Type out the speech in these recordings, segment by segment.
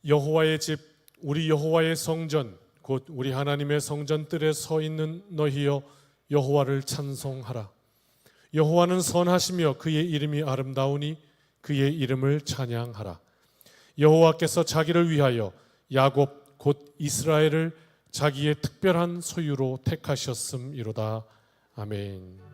여호와의 집, 우리 여호와의 성전, 곧 우리 하나님의 성전뜰에 서 있는 너희여, 여호와를 찬송하라. 여호와는 선하시며 그의 이름이 아름다우니 그의 이름을 찬양하라. 여호와께서 자기를 위하여 야곱 곧 이스라엘을 자기의 특별한 소유로 택하셨음이로다. 아멘.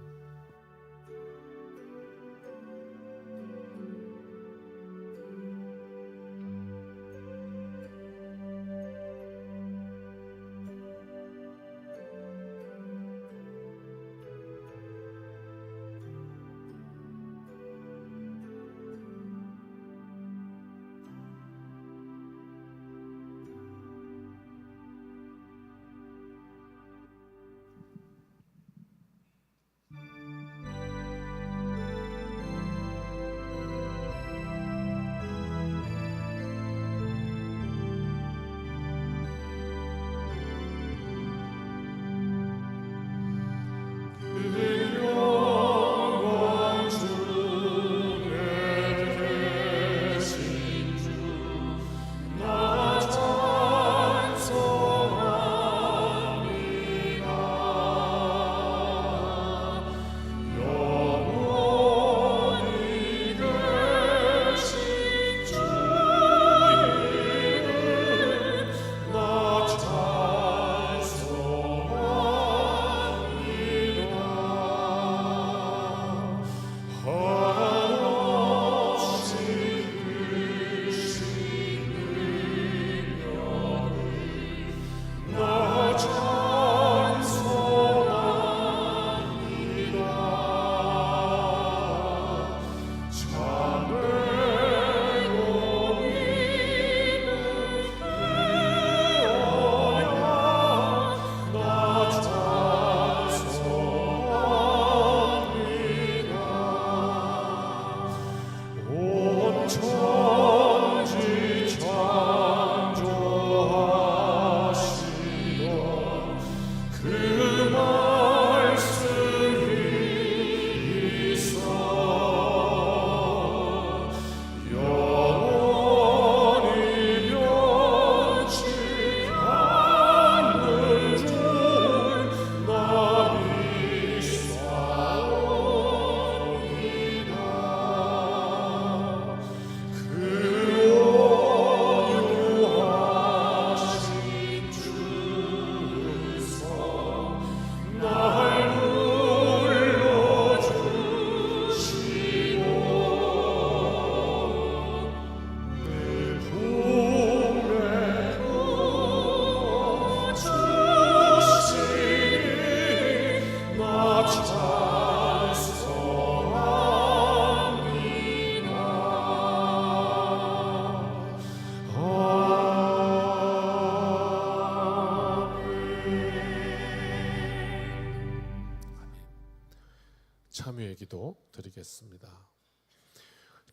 참여의 기도 드리겠습니다.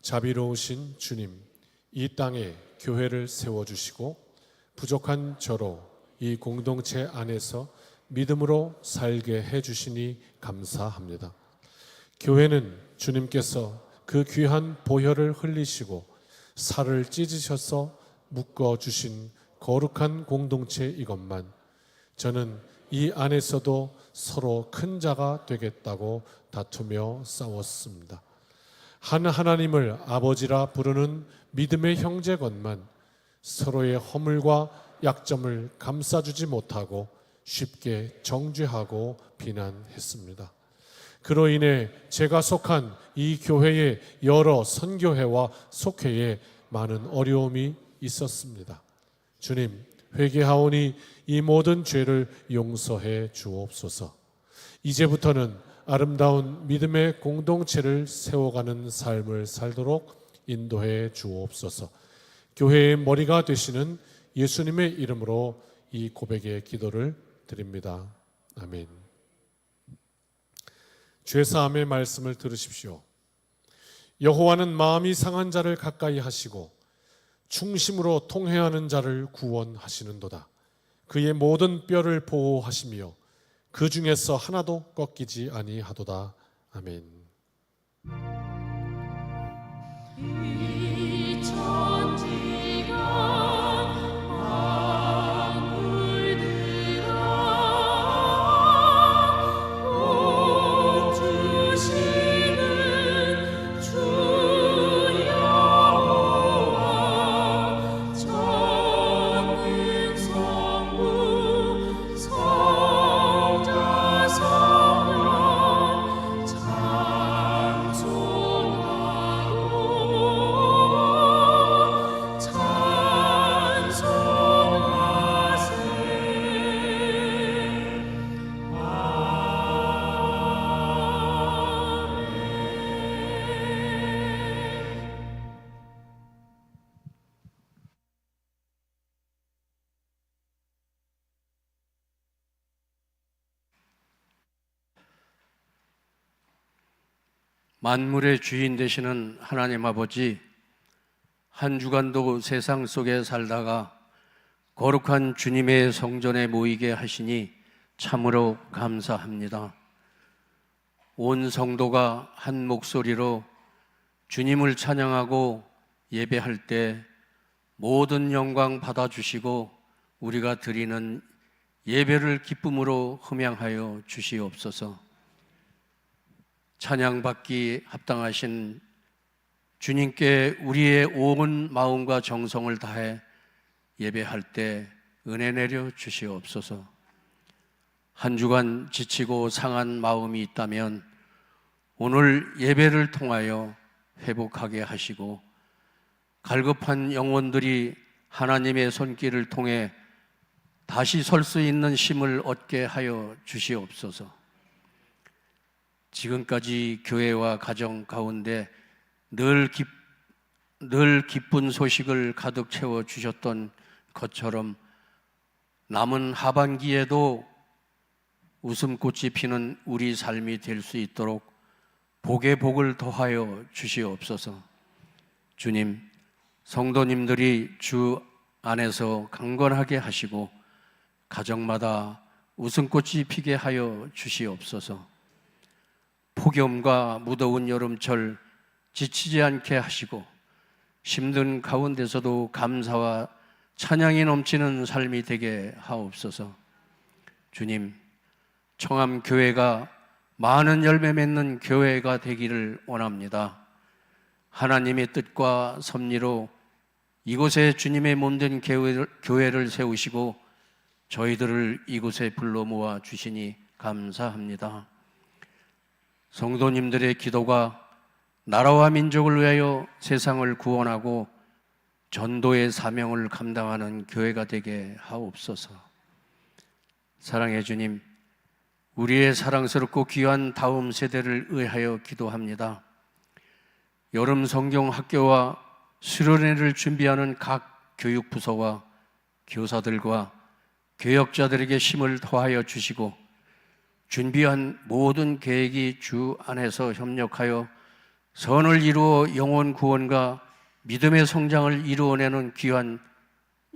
자비로우신 주님, 이 땅에 교회를 세워주시고 부족한 저로 이 공동체 안에서 믿음으로 살게 해주시니 감사합니다. 교회는 주님께서 그 귀한 보혈을 흘리시고 살을 찢으셔서 묶어주신 거룩한 공동체 이것만, 저는 이 안에서도 서로 큰 자가 되겠다고 다투며 싸웠습니다. 한 하나님을 아버지라 부르는 믿음의 형제건만 서로의 허물과 약점을 감싸주지 못하고 쉽게 정죄하고 비난했습니다. 그로 인해 제가 속한 이 교회의 여러 선교회와 속회에 많은 어려움이 있었습니다. 주님, 회개하오니 이 모든 죄를 용서해 주옵소서. 이제부터는 아름다운 믿음의 공동체를 세워가는 삶을 살도록 인도해 주옵소서. 교회의 머리가 되시는 예수님의 이름으로 이 고백의 기도를 드립니다. 아멘. 죄사함의 말씀을 들으십시오. 여호와는 마음이 상한 자를 가까이 하시고 충심으로 통회하는 자를 구원하시는도다. 그의 모든 뼈를 보호하시며 그 중에서 하나도 꺾이지 아니하도다. 아멘. 이 천지가 만물의 주인 되시는 하나님 아버지, 한 주간도 세상 속에 살다가 거룩한 주님의 성전에 모이게 하시니 참으로 감사합니다. 온 성도가 한 목소리로 주님을 찬양하고 예배할 때 모든 영광 받아주시고 우리가 드리는 예배를 기쁨으로 흠양하여 주시옵소서. 찬양받기 합당하신 주님께 우리의 온 마음과 정성을 다해 예배할 때 은혜 내려 주시옵소서. 한 주간 지치고 상한 마음이 있다면 오늘 예배를 통하여 회복하게 하시고 갈급한 영혼들이 하나님의 손길을 통해 다시 설 수 있는 힘을 얻게 하여 주시옵소서. 지금까지 교회와 가정 가운데 늘 기쁜 소식을 가득 채워 주셨던 것처럼 남은 하반기에도 웃음꽃이 피는 우리 삶이 될 수 있도록 복에 복을 더하여 주시옵소서. 주님, 성도님들이 주 안에서 강건하게 하시고 가정마다 웃음꽃이 피게 하여 주시옵소서. 폭염과 무더운 여름철 지치지 않게 하시고 힘든 가운데서도 감사와 찬양이 넘치는 삶이 되게 하옵소서. 주님, 청암교회가 많은 열매 맺는 교회가 되기를 원합니다. 하나님의 뜻과 섭리로 이곳에 주님의 몸된 교회를 세우시고 저희들을 이곳에 불러 모아 주시니 감사합니다. 성도님들의 기도가 나라와 민족을 위하여 세상을 구원하고 전도의 사명을 감당하는 교회가 되게 하옵소서. 사랑의 주님, 우리의 사랑스럽고 귀한 다음 세대를 위하여 기도합니다. 여름 성경 학교와 수련회를 준비하는 각 교육부서와 교사들과 교역자들에게 힘을 더하여 주시고 준비한 모든 계획이 주 안에서 협력하여 선을 이루어 영혼 구원과 믿음의 성장을 이루어내는 귀한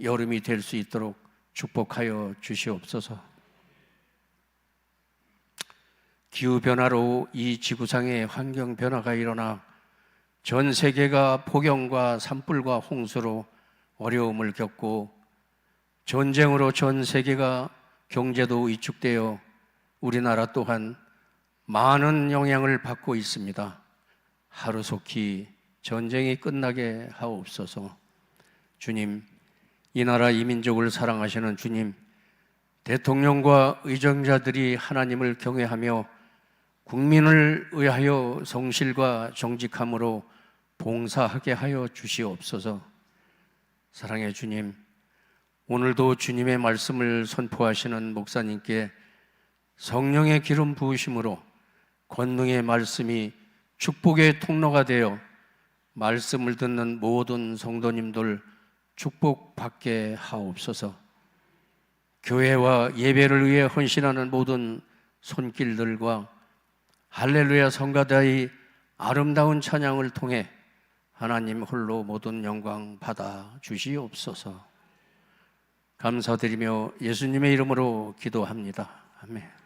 여름이 될 수 있도록 축복하여 주시옵소서. 기후변화로 이 지구상에 환경 변화가 일어나 전 세계가 폭염과 산불과 홍수로 어려움을 겪고 전쟁으로 전 세계가 경제도 위축되어 우리나라 또한 많은 영향을 받고 있습니다. 하루속히 전쟁이 끝나게 하옵소서. 주님, 이 나라 이 민족을 사랑하시는 주님, 대통령과 의정자들이 하나님을 경외하며 국민을 위하여 성실과 정직함으로 봉사하게 하여 주시옵소서. 사랑의 주님, 오늘도 주님의 말씀을 선포하시는 목사님께 성령의 기름 부으심으로 권능의 말씀이 축복의 통로가 되어 말씀을 듣는 모든 성도님들 축복받게 하옵소서. 교회와 예배를 위해 헌신하는 모든 손길들과 할렐루야 성가다의 아름다운 찬양을 통해 하나님 홀로 모든 영광 받아 주시옵소서. 감사드리며 예수님의 이름으로 기도합니다. 아멘.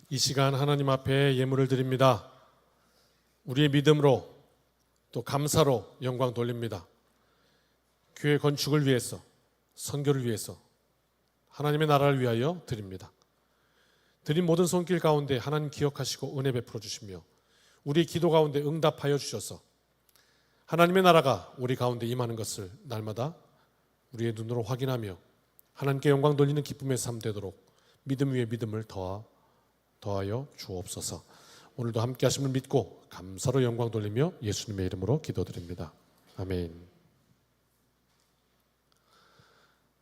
이 시간 하나님 앞에 예물을 드립니다. 우리의 믿음으로 또 감사로 영광 돌립니다. 교회 건축을 위해서, 선교를 위해서, 하나님의 나라를 위하여 드립니다. 드린 모든 손길 가운데 하나님 기억하시고 은혜 베풀어 주시며 우리 기도 가운데 응답하여 주셔서 하나님의 나라가 우리 가운데 임하는 것을 날마다 우리의 눈으로 확인하며 하나님께 영광 돌리는 기쁨의 삶 되도록 믿음 위에 믿음을 더하여 주옵소서. 오늘도 함께 하심을 믿고 감사로 영광 돌리며 예수님의 이름으로 기도드립니다. 아멘.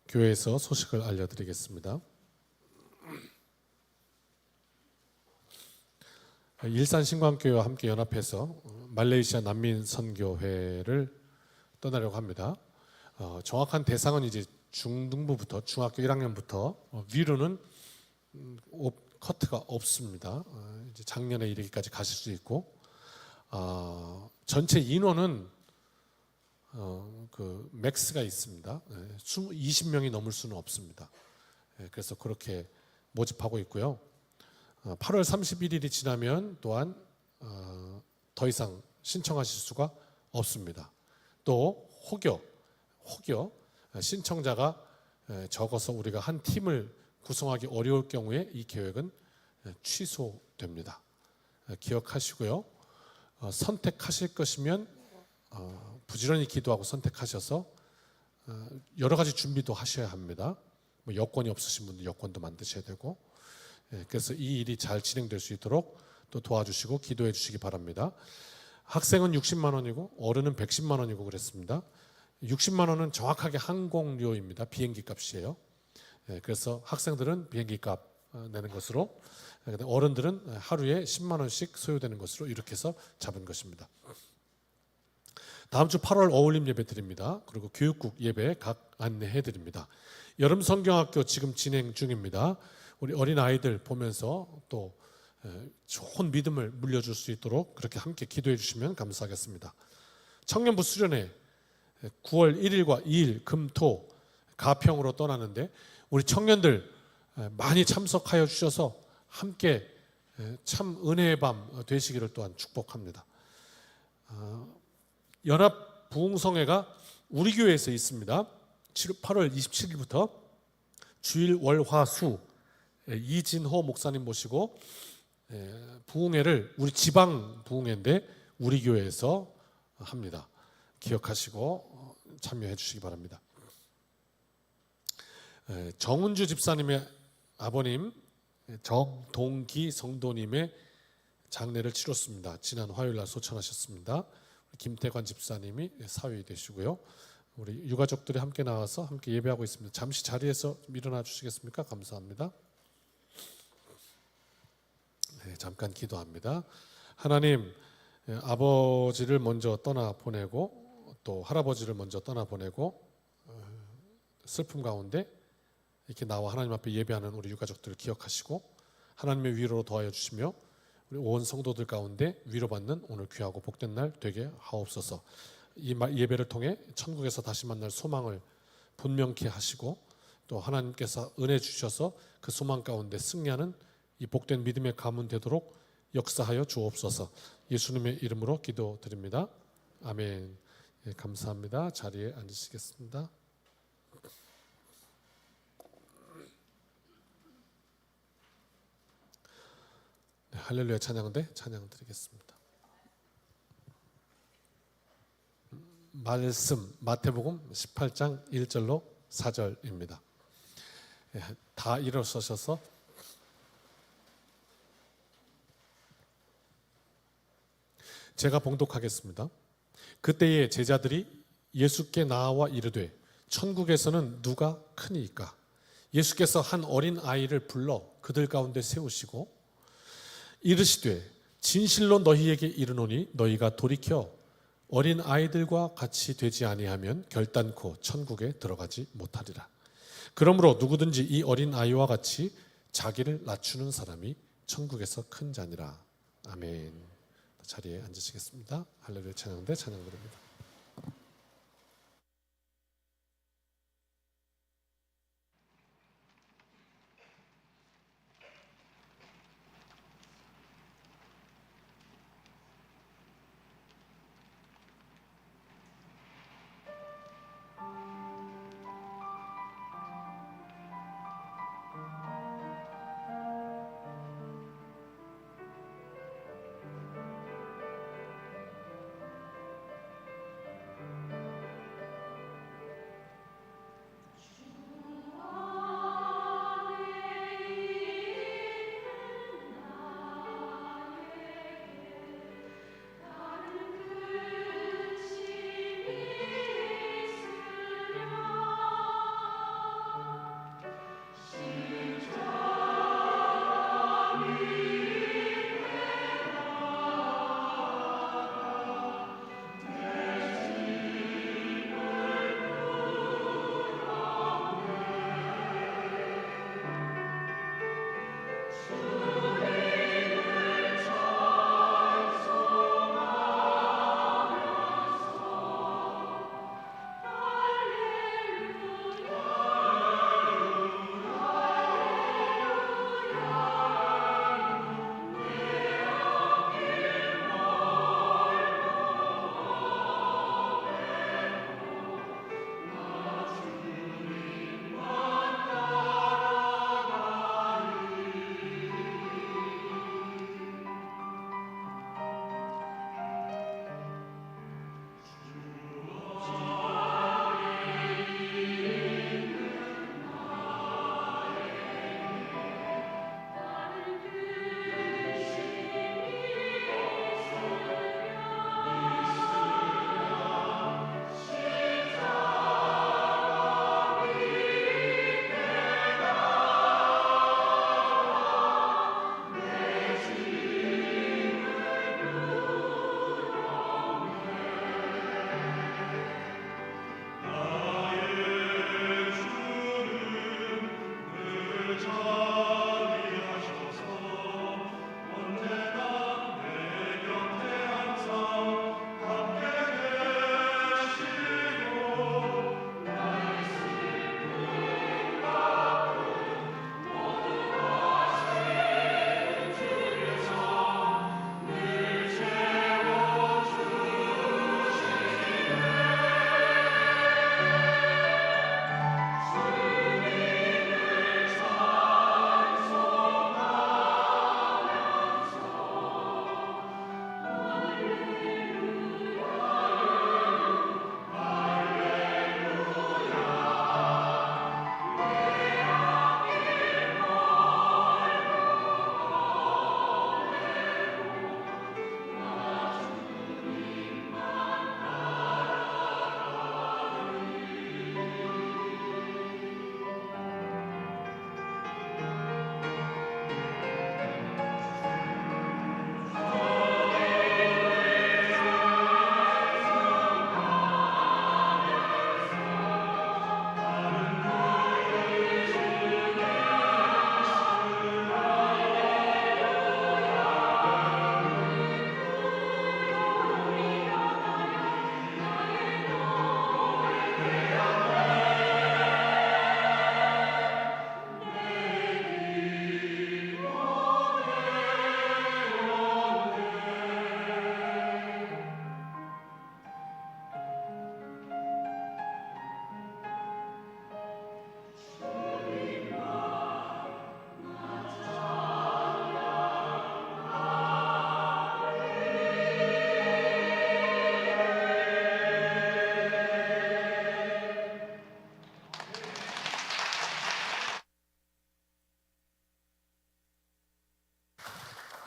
교회에서 소식을 알려드리겠습니다. 일산신광교회와 함께 연합해서 말레이시아 난민 선교회를 떠나려고 합니다. 정확한 대상은 이제 중등부부터 중학교 1학년부터 위로는 커트가 없습니다. 이제 작년에 이르기까지 가실 수 있고 전체 인원은 그 맥스가 있습니다. 20명이 넘을 수는 없습니다. 그래서 그렇게 모집하고 있고요. 8월 31일이 지나면 또한 더 이상 신청하실 수가 없습니다. 또 혹여 신청자가 적어서 우리가 한 팀을 구성하기 어려울 경우에 이 계획은 취소됩니다. 기억하시고요. 선택하실 것이면 부지런히 기도하고 선택하셔서 여러 가지 준비도 하셔야 합니다. 뭐 여권이 없으신 분들 여권도 만드셔야 되고, 그래서 이 일이 잘 진행될 수 있도록 또 도와주시고 기도해 주시기 바랍니다. 학생은 60만 원이고 어른은 110만 원이고 그랬습니다. 60만 원은 정확하게 항공료입니다. 비행기 값이에요. 그래서 학생들은 비행기 값 내는 것으로, 어른들은 하루에 10만 원씩 소요되는 것으로 이렇게 해서 잡은 것입니다. 다음 주 8월 어울림 예배 드립니다. 그리고 교육국 예배 각 안내해 드립니다. 여름 성경학교 지금 진행 중입니다. 우리 어린 아이들 보면서 또 좋은 믿음을 물려줄 수 있도록 그렇게 함께 기도해 주시면 감사하겠습니다. 청년부 수련회 9월 1일과 2일 금토 가평으로 떠나는데 우리 청년들 많이 참석하여 주셔서 함께 참 은혜의 밤 되시기를 또한 축복합니다. 연합 부흥성회가 우리 교회에서 있습니다. 8월 27일부터 주일 월화수 이진호 목사님 모시고 부흥회를 우리 지방 부흥회인데 우리 교회에서 합니다. 기억하시고 참여해 주시기 바랍니다. 정은주 집사님의 아버님 정동기 성도님의 장례를 치렀습니다. 지난 화요일 날 소천하셨습니다. 김태관 집사님이 사위 되시고요. 우리 유가족들이 함께 나와서 함께 예배하고 있습니다. 잠시 자리에서 일어나 주시겠습니까? 감사합니다. 잠깐 기도합니다. 하나님, 아버지를 먼저 떠나보내고 또 할아버지를 먼저 떠나보내고 슬픔 가운데 이렇게 나와 하나님 앞에 예배하는 우리 유가족들을 기억하시고 하나님의 위로로 도와여 주시며 우리 온 성도들 가운데 위로받는 오늘 귀하고 복된 날 되게 하옵소서. 이 예배를 통해 천국에서 다시 만날 소망을 분명케 하시고 또 하나님께서 은혜 주셔서 그 소망 가운데 승리하는 이 복된 믿음의 가문 되도록 역사하여 주옵소서. 예수님의 이름으로 기도드립니다. 아멘. 감사합니다. 자리에 앉으시겠습니다. 할렐루야 찬양대 찬양 드리겠습니다. 말씀 마태복음 18장 1절로 4절입니다. 다 일어서셔서 제가 봉독하겠습니다. 그때에 제자들이 예수께 나와 이르되 천국에서는 누가 크니이까? 예수께서 한 어린 아이를 불러 그들 가운데 세우시고 이르시되 진실로 너희에게 이르노니 너희가 돌이켜 어린 아이들과 같이 되지 아니하면 결단코 천국에 들어가지 못하리라. 그러므로 누구든지 이 어린 아이와 같이 자기를 낮추는 사람이 천국에서 큰 자니라. 아멘. 자리에 앉으시겠습니다. 할렐루야 찬양대 찬양 드립니다.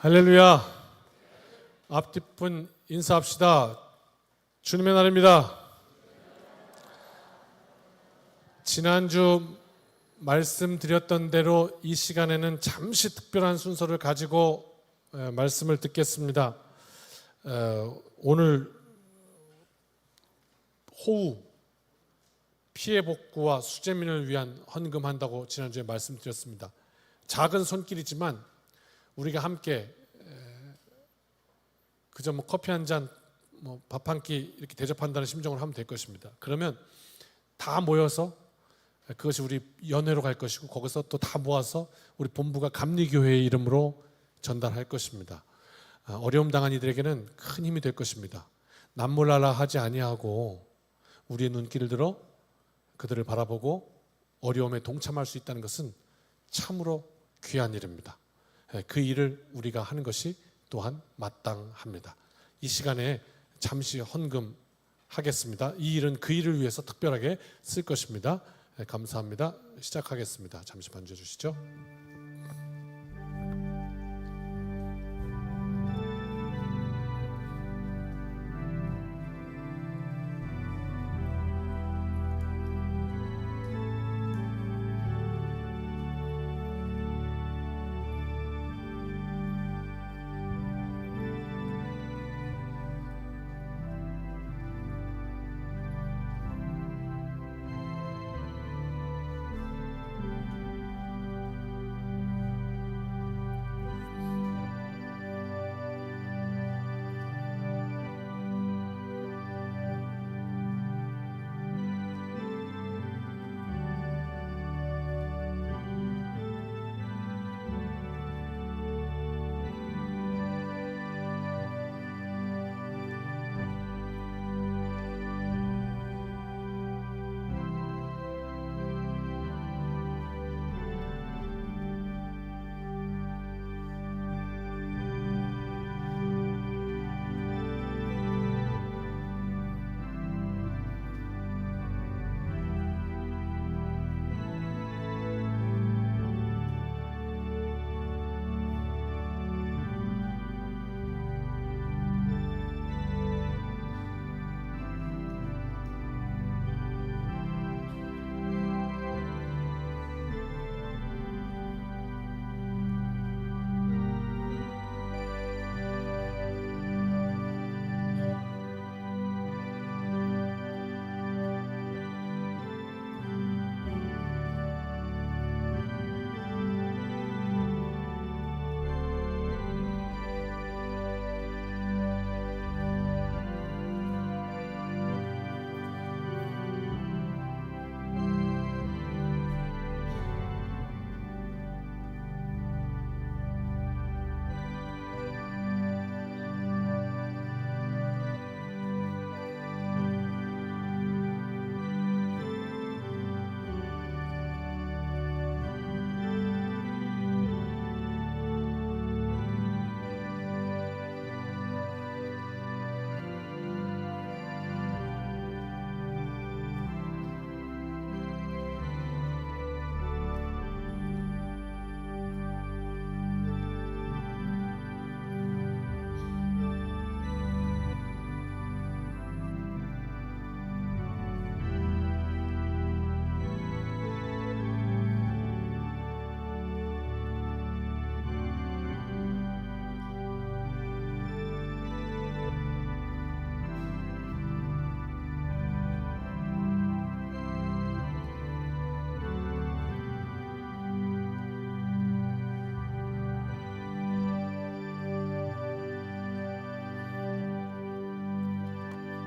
할렐루야. 앞뒷분 인사합시다. 주님의 날입니다. 지난주 말씀드렸던 대로 이 시간에는 잠시 특별한 순서를 가지고 말씀을 듣겠습니다. 오늘 호우 피해 복구와 수재민을 위한 헌금한다고 지난주에 말씀드렸습니다. 작은 손길이지만 우리가 함께 그저 커피 한 잔, 밥 한 끼 이렇게 대접한다는 심정으로 하면 될 것입니다. 그러면 다 모여서 그것이 우리 연회로 갈 것이고 거기서 또 다 모아서 우리 본부가 감리교회의 이름으로 전달할 것입니다. 어려움 당한 이들에게는 큰 힘이 될 것입니다. 남몰라라 하지 아니하고 우리의 눈길을 들어 그들을 바라보고 어려움에 동참할 수 있다는 것은 참으로 귀한 일입니다. 그 일을 우리가 하는 것이 또한 마땅합니다. 이 시간에 잠시 헌금하겠습니다. 이 일은 그 일을 위해서 특별하게 쓸 것입니다. 감사합니다. 시작하겠습니다. 잠시 반주해 주시죠.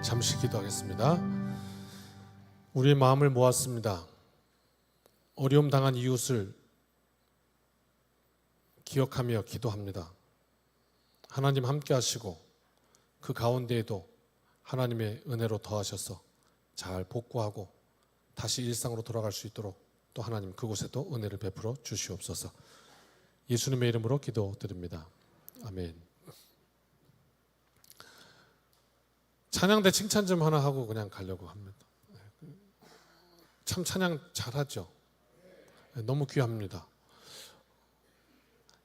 잠시 기도하겠습니다. 우리의 마음을 모았습니다. 어려움 당한 이웃을 기억하며 기도합니다. 하나님 함께 하시고 그 가운데에도 하나님의 은혜로 더하셔서 잘 복구하고 다시 일상으로 돌아갈 수 있도록 또 하나님 그곳에도 은혜를 베풀어 주시옵소서. 예수님의 이름으로 기도드립니다. 아멘. 찬양대 칭찬 좀 하나 하고 그냥 가려고 합니다. 참 찬양 잘하죠. 너무 귀합니다.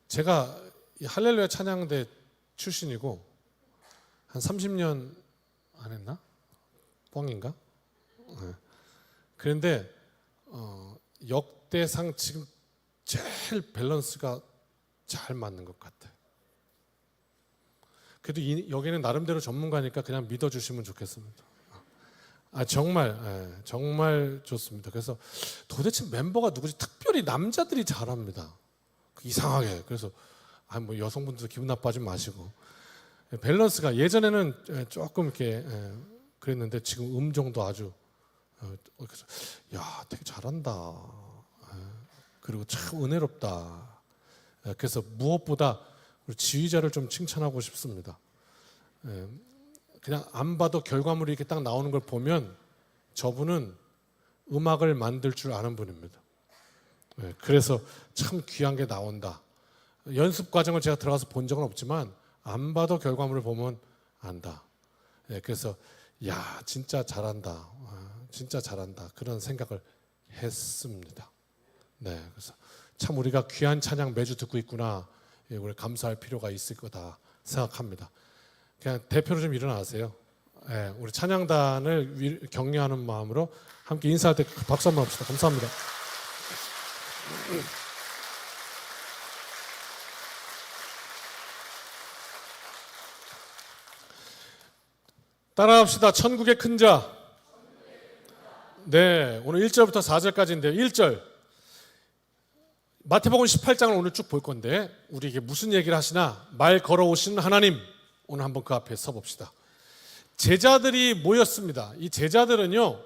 제가 할렐루야 찬양대 출신이고 한 30년 안 했나? 뻥인가? 그런데 역대상 지금 제일 밸런스가 잘 맞는 것 같아요. 그래도 여기는 나름대로 전문가니까 그냥 믿어주시면 좋겠습니다. 정말 좋습니다. 그래서 도대체 멤버가 누구지? 특별히 남자들이 잘합니다. 이상하게. 그래서 뭐 여성분들도 기분 나빠하지 마시고 밸런스가 예전에는 조금 이렇게 그랬는데 지금 음정도 아주 야 되게 잘한다. 그리고 참 은혜롭다. 그래서 무엇보다 우리 지휘자를 좀 칭찬하고 싶습니다. 그냥 안 봐도 결과물이 이렇게 딱 나오는 걸 보면 저분은 음악을 만들 줄 아는 분입니다. 그래서 참 귀한 게 나온다. 연습 과정을 제가 들어가서 본 적은 없지만 안 봐도 결과물을 보면 안다. 그래서 야 진짜 잘한다. 진짜 잘한다. 그런 생각을 했습니다. 네, 그래서 참 우리가 귀한 찬양 매주 듣고 있구나. 우리 감사할 필요가 있을 거다 생각합니다. 그냥 대표로 좀 일어나세요. 우리 찬양단을 격려하는 마음으로 함께 인사할 때 박수 한번 합시다. 감사합니다. 따라합시다. 천국의 큰 자. 네, 오늘 1절부터 4절까지인데요. 1절 마태복음 18장을 오늘 쭉 볼 건데 우리에게 무슨 얘기를 하시나? 말 걸어오신 하나님. 오늘 한번 그 앞에 서봅시다. 제자들이 모였습니다. 이 제자들은요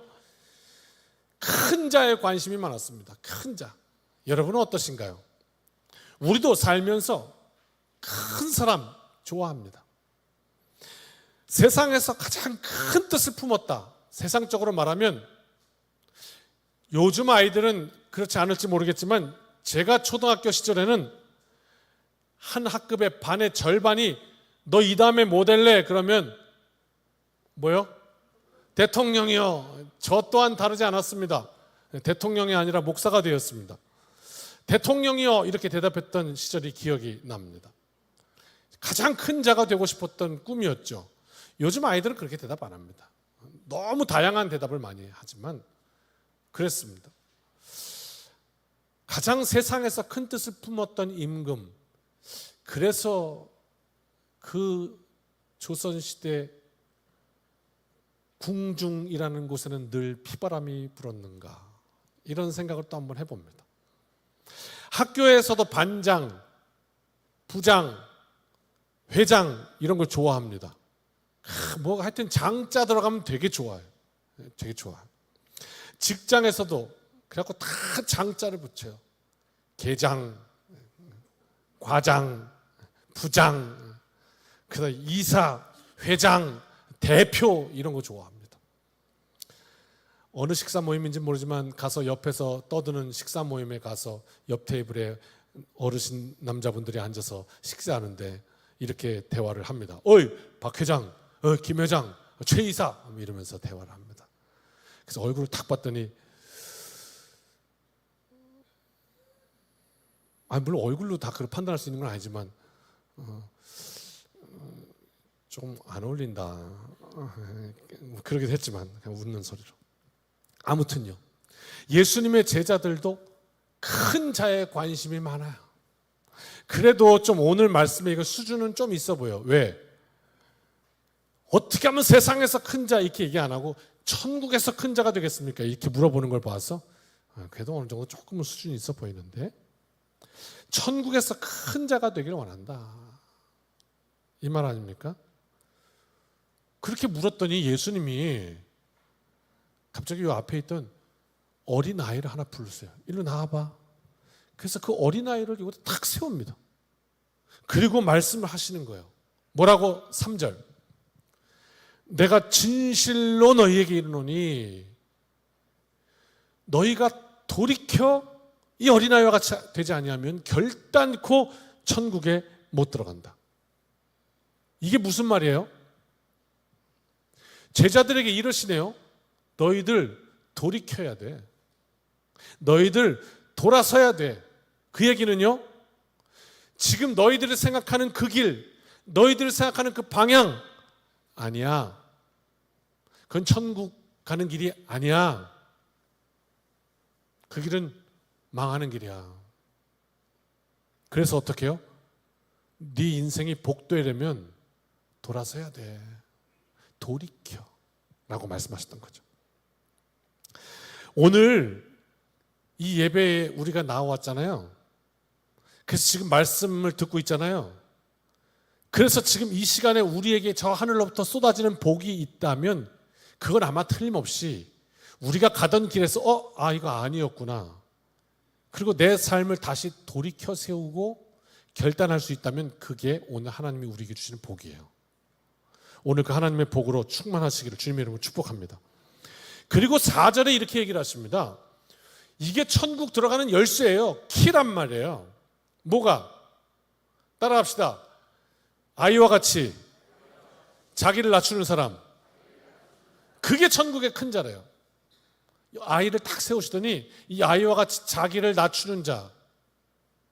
큰 자에 관심이 많았습니다. 큰 자. 여러분은 어떠신가요? 우리도 살면서 큰 사람 좋아합니다. 세상에서 가장 큰 뜻을 품었다. 세상적으로 말하면 요즘 아이들은 그렇지 않을지 모르겠지만 제가 초등학교 시절에는 한 학급의 반의 절반이 너 이 다음에 뭐 될래? 그러면 뭐요? 대통령이요. 저 또한 다르지 않았습니다. 대통령이 아니라 목사가 되었습니다. 대통령이요. 이렇게 대답했던 시절이 기억이 납니다. 가장 큰 자가 되고 싶었던 꿈이었죠. 요즘 아이들은 그렇게 대답 안 합니다. 너무 다양한 대답을 많이 하지만 그랬습니다. 가장 세상에서 큰 뜻을 품었던 임금. 그래서 그 조선시대 궁중이라는 곳에는 늘 피바람이 불었는가. 이런 생각을 또 한번 해봅니다. 학교에서도 반장, 부장, 회장 이런 걸 좋아합니다. 뭐 하여튼 장자 들어가면 되게 좋아요. 되게 좋아요. 직장에서도 그래갖고 다 장자를 붙여요. 계장, 과장, 부장, 그래서 이사, 회장, 대표 이런 거 좋아합니다. 어느 식사 모임인지 모르지만 가서 옆에서 떠드는 식사 모임에 가서 옆 테이블에 어르신 남자분들이 앉아서 식사하는데 이렇게 대화를 합니다. 어이 박 회장, 김 회장, 최 이사 이러면서 대화를 합니다. 그래서 얼굴을 탁 봤더니 물론 얼굴로 다 그걸 판단할 수 있는 건 아니지만 좀 안 어울린다. 그러기도 했지만 그냥 웃는 소리로. 아무튼요. 예수님의 제자들도 큰 자에 관심이 많아요. 그래도 좀 오늘 말씀에 이거 수준은 좀 있어 보여. 왜? 어떻게 하면 세상에서 큰 자 이렇게 얘기 안 하고 천국에서 큰 자가 되겠습니까? 이렇게 물어보는 걸 봐서 그래도 어느 정도 조금은 수준이 있어 보이는데 천국에서 큰 자가 되기를 원한다. 이 말 아닙니까? 그렇게 물었더니 예수님이 갑자기 요 앞에 있던 어린아이를 하나 부르세요. 일로 나와봐. 그래서 그 어린아이를 여기다 탁 세웁니다. 그리고 말씀을 하시는 거예요. 뭐라고? 3절. 내가 진실로 너희에게 이르노니 너희가 돌이켜 이 어린아이와 같이 되지 아니하면 결단코 천국에 못 들어간다. 이게 무슨 말이에요? 제자들에게 이러시네요. 너희들 돌이켜야 돼. 너희들 돌아서야 돼. 그 얘기는요, 지금 너희들이 생각하는 그 길, 너희들이 생각하는 그 방향 아니야. 그건 천국 가는 길이 아니야. 그 길은 망하는 길이야. 그래서 어떻게 해요? 네 인생이 복되려면 돌아서야 돼. 돌이켜 라고 말씀하셨던 거죠. 오늘 이 예배에 우리가 나왔잖아요. 그래서 지금 말씀을 듣고 있잖아요. 그래서 지금 이 시간에 우리에게 저 하늘로부터 쏟아지는 복이 있다면 그건 아마 틀림없이 우리가 가던 길에서 이거 아니었구나. 그리고 내 삶을 다시 돌이켜 세우고 결단할 수 있다면 그게 오늘 하나님이 우리에게 주시는 복이에요. 오늘 그 하나님의 복으로 충만하시기를 주님의 이름으로 축복합니다. 그리고 4절에 이렇게 얘기를 하십니다. 이게 천국 들어가는 열쇠예요. 키란 말이에요. 뭐가? 따라합시다. 아이와 같이 자기를 낮추는 사람. 그게 천국의 큰 자래요. 아이를 딱 세우시더니 이 아이와 같이 자기를 낮추는 자,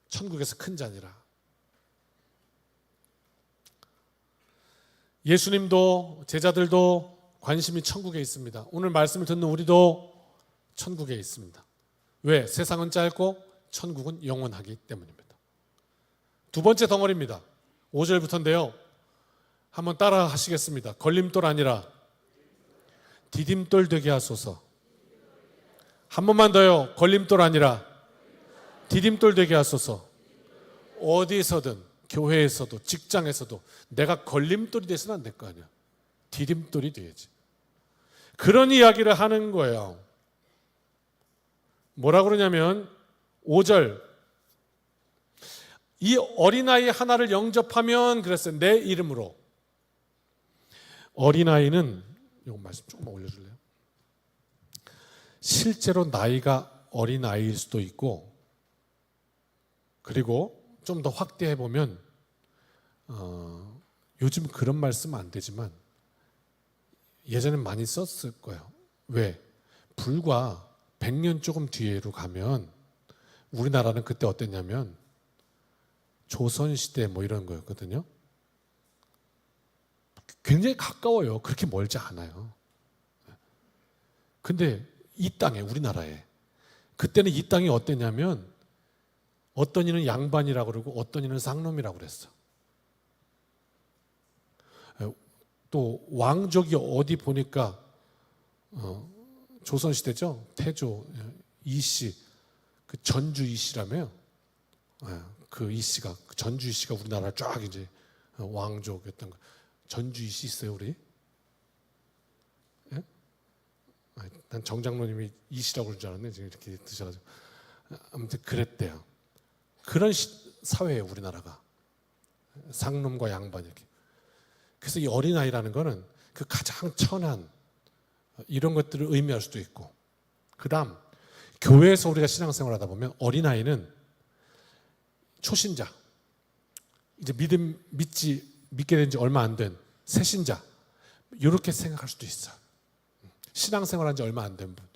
천국에서 큰 자니라. 예수님도 제자들도 관심이 천국에 있습니다. 오늘 말씀을 듣는 우리도 천국에 있습니다. 왜? 세상은 짧고 천국은 영원하기 때문입니다. 두 번째 덩어리입니다. 5절부터인데요. 한번 따라 하시겠습니다. 걸림돌 아니라 디딤돌 되게 하소서. 한 번만 더요. 걸림돌 아니라 디딤돌 되게 하소서. 어디서든 교회에서도 직장에서도 내가 걸림돌이 돼서는 안 될 거 아니야. 디딤돌이 돼야지. 그런 이야기를 하는 거예요. 뭐라 그러냐면 5절 이 어린아이 하나를 영접하면 그랬어요. 내 이름으로. 어린아이는 이거 말씀 조금만 올려줄래요? 실제로 나이가 어린아이일 수도 있고 그리고 좀 더 확대해 보면 요즘 그런 말씀 안 되지만 예전엔 많이 썼을 거예요. 왜? 불과 100년 조금 뒤로 가면 우리나라는 그때 어땠냐면 조선시대 뭐 이런 거였거든요. 굉장히 가까워요. 그렇게 멀지 않아요. 근데 이 땅에, 우리나라에 그때는 이 땅이 어땠냐면 어떤 이는 양반이라고 그러고 어떤 이는 쌍놈이라고 그랬어. 또 왕족이 어디 보니까 조선시대죠. 태조 이씨, 그 전주 이씨라며요. 그 이씨가, 그 전주 이씨가 우리나라를 쫙 이제 왕족이었던 거. 전주 이씨 있어요, 우리? 예? 난 정장로님이 이씨라고 그런 줄 알았네. 지금 이렇게 드셔가지고. 아무튼 그랬대요. 그런 사회예요, 우리나라가. 상놈과 양반 이렇게. 그래서 이 어린아이라는 거는 그 가장 천한 이런 것들을 의미할 수도 있고, 그 다음 교회에서 우리가 신앙생활 하다 보면 어린아이는 초신자, 이제 믿게 된 지 얼마 안 된 새신자, 이렇게 생각할 수도 있어요. 신앙생활 한 지 얼마 안 된 분,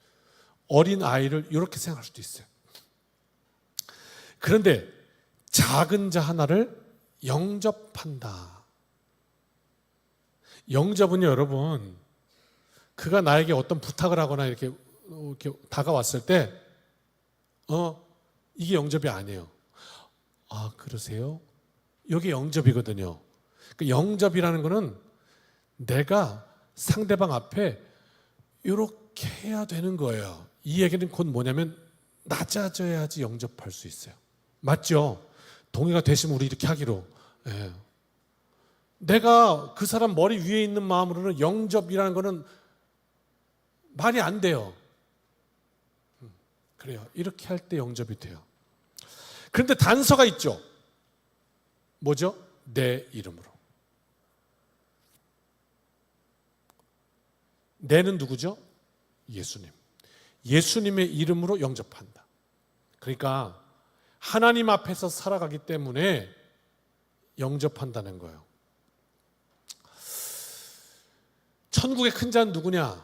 어린아이를 이렇게 생각할 수도 있어요. 그런데 작은 자 하나를 영접한다. 영접은요, 여러분, 그가 나에게 어떤 부탁을 하거나 이렇게 다가왔을 때, 이게 영접이 아니에요. 아, 그러세요? 이게 영접이거든요. 그 영접이라는 거는 내가 상대방 앞에 이렇게 해야 되는 거예요. 이 얘기는 곧 뭐냐면 낮아져야지 영접할 수 있어요. 맞죠? 동의가 되시면 우리 이렇게 하기로. 예. 내가 그 사람 머리 위에 있는 마음으로는 영접이라는 거는 말이 안 돼요. 그래요. 이렇게 할 때 영접이 돼요. 그런데 단서가 있죠. 뭐죠? 내 이름으로. 내는 누구죠? 예수님. 예수님의 이름으로 영접한다. 그러니까 하나님 앞에서 살아가기 때문에 영접한다는 거예요. 천국의 큰 자는 누구냐?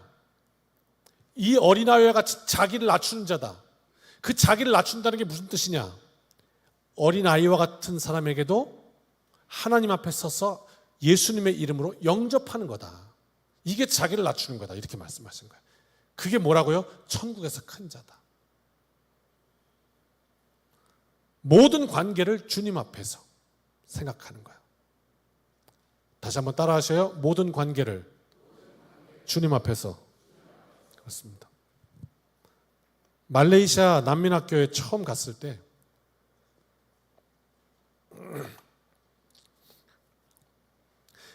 이 어린아이와 같이 자기를 낮추는 자다. 그 자기를 낮춘다는 게 무슨 뜻이냐? 어린아이와 같은 사람에게도 하나님 앞에 서서 예수님의 이름으로 영접하는 거다. 이게 자기를 낮추는 거다. 이렇게 말씀하신 거예요. 그게 뭐라고요? 천국에서 큰 자다. 모든 관계를 주님 앞에서 생각하는 거예요. 다시 한번 따라 하셔요. 모든 관계를 주님 앞에서. 그렇습니다. 말레이시아 난민학교에 처음 갔을 때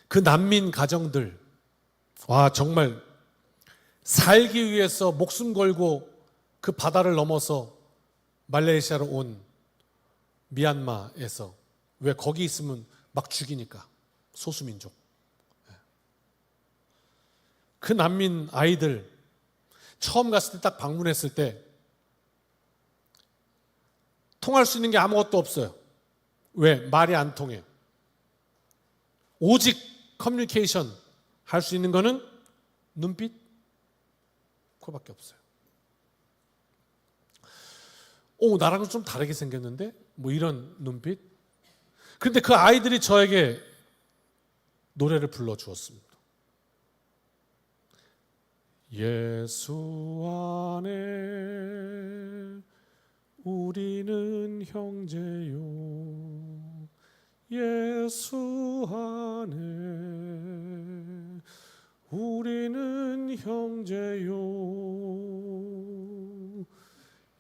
그 난민 가정들, 와, 정말 살기 위해서 목숨 걸고 그 바다를 넘어서 말레이시아로 온 미얀마에서, 왜 거기 있으면 막 죽이니까, 소수민족. 그 난민 아이들 처음 갔을 때 딱 방문했을 때 통할 수 있는 게 아무것도 없어요. 왜? 말이 안 통해요. 오직 커뮤니케이션 할 수 있는 거는 눈빛, 그거밖에 없어요. 나랑은 좀 다르게 생겼는데? 뭐 이런 눈빛? 그런데 그 아이들이 저에게 노래를 불러주었습니다. 예수 안에 우리는 형제요. 예수 안에 우리는 형제요.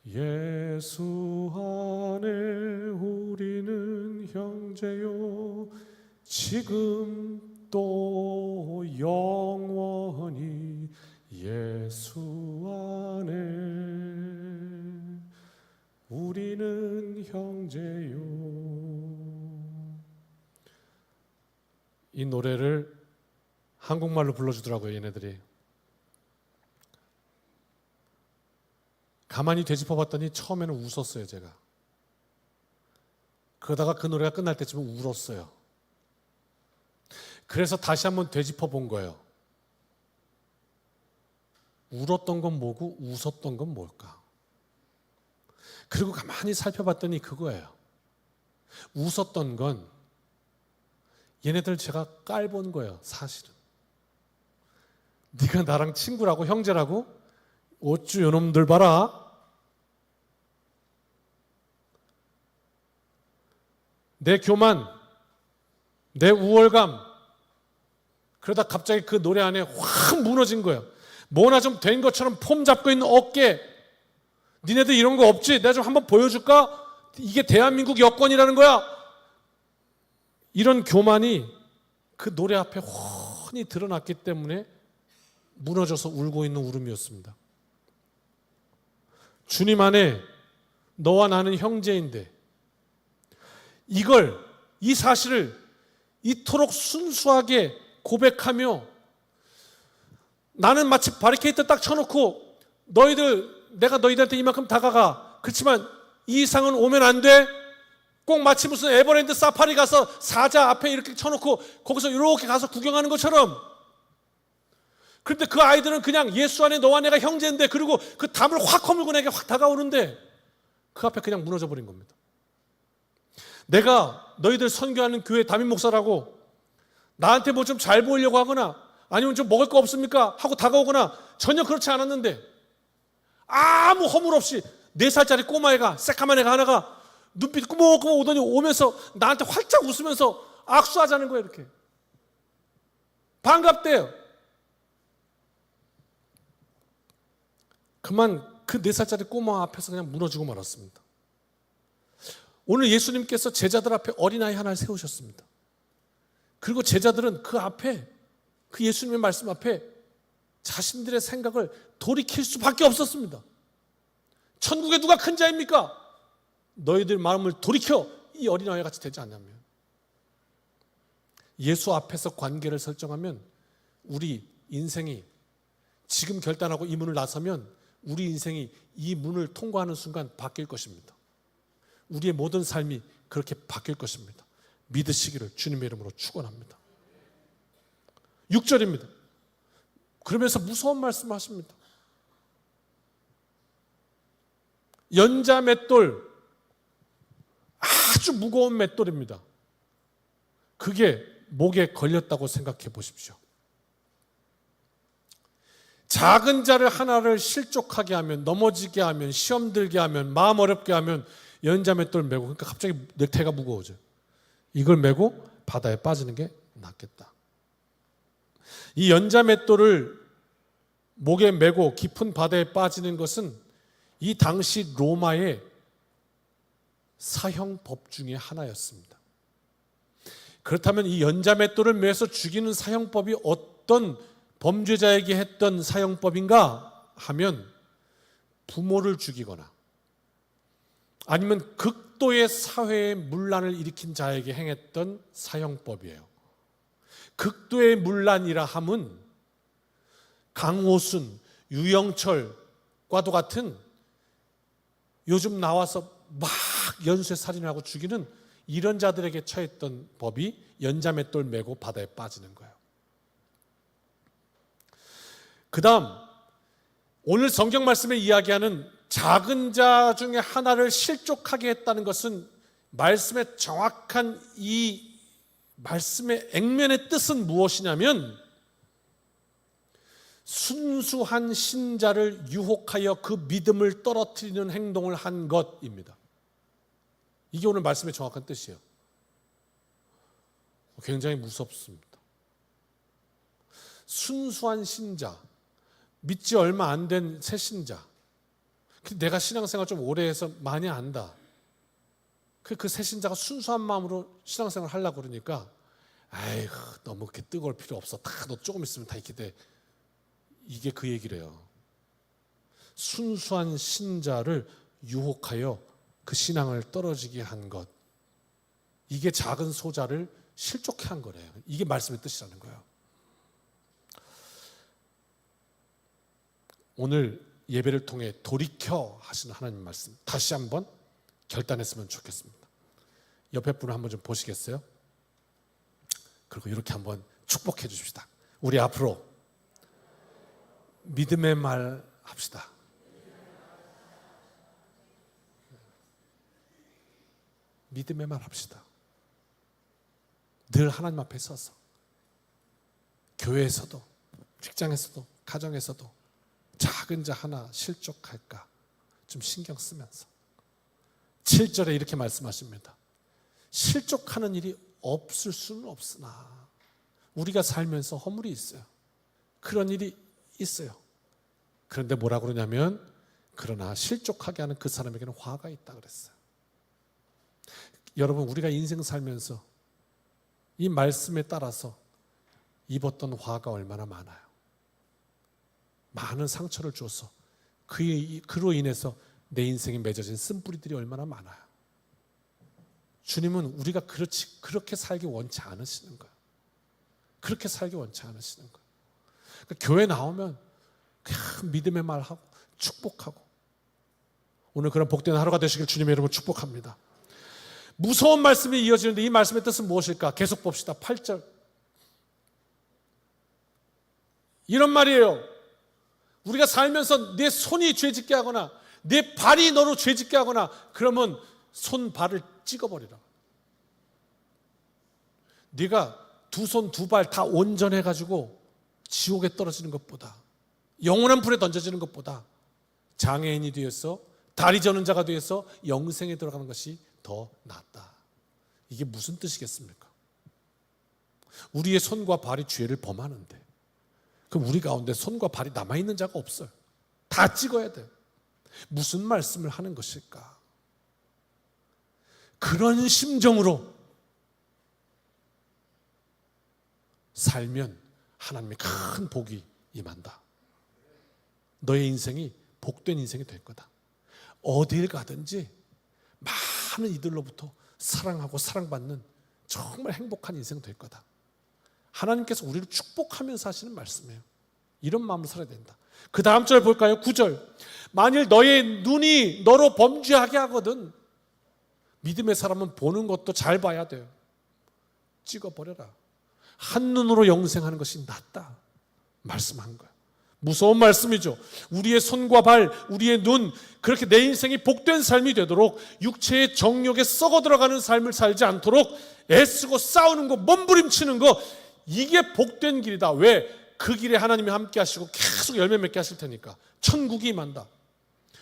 예수 안에 우리는 형제요. 지금 또 영원히 예수 안에 우리는 형제요. 이 노래를 한국말로 불러주더라고요, 얘네들이. 가만히 되짚어 봤더니 처음에는 웃었어요, 제가. 그러다가 그 노래가 끝날 때쯤은 울었어요. 그래서 다시 한번 되짚어 본 거예요. 울었던 건 뭐고 웃었던 건 뭘까? 그리고 가만히 살펴봤더니 그거예요. 웃었던 건 얘네들 제가 깔본 거예요, 사실은. 네가 나랑 친구라고, 형제라고? 어쭈 요놈들 봐라. 내 교만, 내 우월감. 그러다 갑자기 그 노래 안에 확 무너진 거예요. 뭐나 좀 된 것처럼 폼 잡고 있는 어깨. 니네들 이런 거 없지? 내가 좀 한번 보여줄까? 이게 대한민국 여권이라는 거야. 이런 교만이 그 노래 앞에 훤히 드러났기 때문에 무너져서 울고 있는 울음이었습니다. 주님 안에 너와 나는 형제인데 이 사실을 이토록 순수하게 고백하며 나는 마치 바리케이트 딱 쳐놓고 내가 너희들한테 이만큼 다가가. 그렇지만 이 이상은 오면 안 돼. 꼭 마치 무슨 에버랜드 사파리 가서 사자 앞에 이렇게 쳐놓고 거기서 이렇게 가서 구경하는 것처럼. 그런데 그 아이들은 그냥 예수 안에 너와 내가 형제인데, 그리고 그 담을 확 허물고 내게 확 다가오는데 그 앞에 그냥 무너져 버린 겁니다. 내가 너희들 선교하는 교회 담임 목사라고 나한테 뭐 좀 잘 보이려고 하거나 아니면 좀 먹을 거 없습니까? 하고 다가오거나 전혀 그렇지 않았는데 아무 허물 없이 4살짜리 꼬마애가, 새까만 애가 하나가 눈빛 꾸벅꾸벅 오더니 오면서 나한테 활짝 웃으면서 악수하자는 거예요. 이렇게 반갑대요. 그만 그 4살짜리 꼬마 앞에서 그냥 무너지고 말았습니다. 오늘 예수님께서 제자들 앞에 어린아이 하나를 세우셨습니다. 그리고 제자들은 그 앞에, 그 예수님의 말씀 앞에 자신들의 생각을 돌이킬 수밖에 없었습니다. 천국에 누가 큰 자입니까? 너희들 마음을 돌이켜 이 어린아이 같이 되지 않냐면. 예수 앞에서 관계를 설정하면 우리 인생이, 지금 결단하고 이 문을 나서면 우리 인생이 이 문을 통과하는 순간 바뀔 것입니다. 우리의 모든 삶이 그렇게 바뀔 것입니다. 믿으시기를 주님의 이름으로 축원합니다. 6절입니다. 그러면서 무서운 말씀을 하십니다. 연자 맷돌, 아주 무거운 맷돌입니다. 그게 목에 걸렸다고 생각해 보십시오. 작은 자를 하나를 실족하게 하면, 넘어지게 하면, 시험 들게 하면, 마음 어렵게 하면 연자 맷돌 메고, 그러니까 갑자기 넥타이가 무거워져요. 이걸 메고 바다에 빠지는 게 낫겠다. 이 연자 맷돌을 목에 메고 깊은 바다에 빠지는 것은 이 당시 로마의 사형법 중에 하나였습니다. 그렇다면 이 연자 맷돌을 메서 죽이는 사형법이 어떤 범죄자에게 했던 사형법인가 하면 부모를 죽이거나 아니면 극도의 사회의 문란을 일으킨 자에게 행했던 사형법이에요. 극도의 문란이라 함은 강호순, 유영철과도 같은 요즘 나와서 막 연쇄 살인하고 죽이는 이런 자들에게 처했던 법이 연자맷돌 메고 바다에 빠지는 거예요. 그 다음 오늘 성경 말씀에 이야기하는 작은 자 중에 하나를 실족하게 했다는 것은 말씀의 정확한 이 말씀의 액면의 뜻은 무엇이냐면 순수한 신자를 유혹하여 그 믿음을 떨어뜨리는 행동을 한 것입니다. 이게 오늘 말씀의 정확한 뜻이에요. 굉장히 무섭습니다. 순수한 신자, 믿지 얼마 안 된 새 신자, 내가 신앙생활 좀 오래 해서 많이 안다. 그 새 신자가 순수한 마음으로 신앙생활을 하려고 그러니까 아이고 너무 그렇게 뜨거울 필요 없어. 너 조금 있으면 다 이렇게 돼. 이게 그 얘기래요. 순수한 신자를 유혹하여 그 신앙을 떨어지게 한 것. 이게 작은 소자를 실족해 한 거래요. 이게 말씀의 뜻이라는 거예요. 오늘 예배를 통해 돌이켜 하시는 하나님 말씀 다시 한번 결단했으면 좋겠습니다. 옆에 분을 한번 좀 보시겠어요? 그리고 이렇게 한번 축복해 주십시다. 우리 앞으로 믿음의 말 합시다. 믿음의 말 합시다. 늘 하나님 앞에 서서 교회에서도 직장에서도 가정에서도 작은 자 하나 실족할까 좀 신경 쓰면서 7절에 이렇게 말씀하십니다. 실족하는 일이 없을 수는 없으나 우리가 살면서 허물이 있어요. 그런 일이 있어요. 그런데 뭐라 그러냐면 그러나 실족하게 하는 그 사람에게는 화가 있다 그랬어요. 여러분 우리가 인생 살면서 이 말씀에 따라서 입었던 화가 얼마나 많아요. 많은 상처를 줘서 그로 인해서 내 인생에 맺어진 쓴뿌리들이 얼마나 많아요. 주님은 우리가 그렇게 살기 원치 않으시는 거예요. 그렇게 살기 원치 않으시는 거예요. 그러니까 교회 나오면 그냥 믿음의 말하고 축복하고 오늘 그런 복된 하루가 되시길 주님의 이름으로 축복합니다. 무서운 말씀이 이어지는데 이 말씀의 뜻은 무엇일까? 계속 봅시다. 8절 이런 말이에요. 우리가 살면서 내 손이 죄짓게 하거나 내 발이 너로 죄짓게 하거나 그러면 손 발을 찍어버리라. 네가 두 손 두 발 다 온전해가지고 지옥에 떨어지는 것보다 영원한 불에 던져지는 것보다 장애인이 되어서 다리 저는 자가 되어서 영생에 들어가는 것이 더 낫다. 이게 무슨 뜻이겠습니까? 우리의 손과 발이 죄를 범하는데 그럼 우리 가운데 손과 발이 남아있는 자가 없어요. 다 찍어야 돼요. 무슨 말씀을 하는 것일까? 그런 심정으로 살면 하나님의 큰 복이 임한다. 너의 인생이 복된 인생이 될 거다. 어딜 가든지 많은 이들로부터 사랑하고 사랑받는 정말 행복한 인생 될 거다. 하나님께서 우리를 축복하면서 하시는 말씀이에요. 이런 마음으로 살아야 된다. 그 다음 절 볼까요? 9절. 만일 너의 눈이 너로 범죄하게 하거든, 믿음의 사람은 보는 것도 잘 봐야 돼요. 찍어버려라. 한눈으로 영생하는 것이 낫다 말씀한 거예요. 무서운 말씀이죠. 우리의 손과 발, 우리의 눈, 그렇게 내 인생이 복된 삶이 되도록 육체의 정욕에 썩어 들어가는 삶을 살지 않도록 애쓰고 싸우는 거, 몸부림치는 거, 이게 복된 길이다. 왜? 그 길에 하나님이 함께 하시고 계속 열매 맺게 하실 테니까. 천국이 임한다.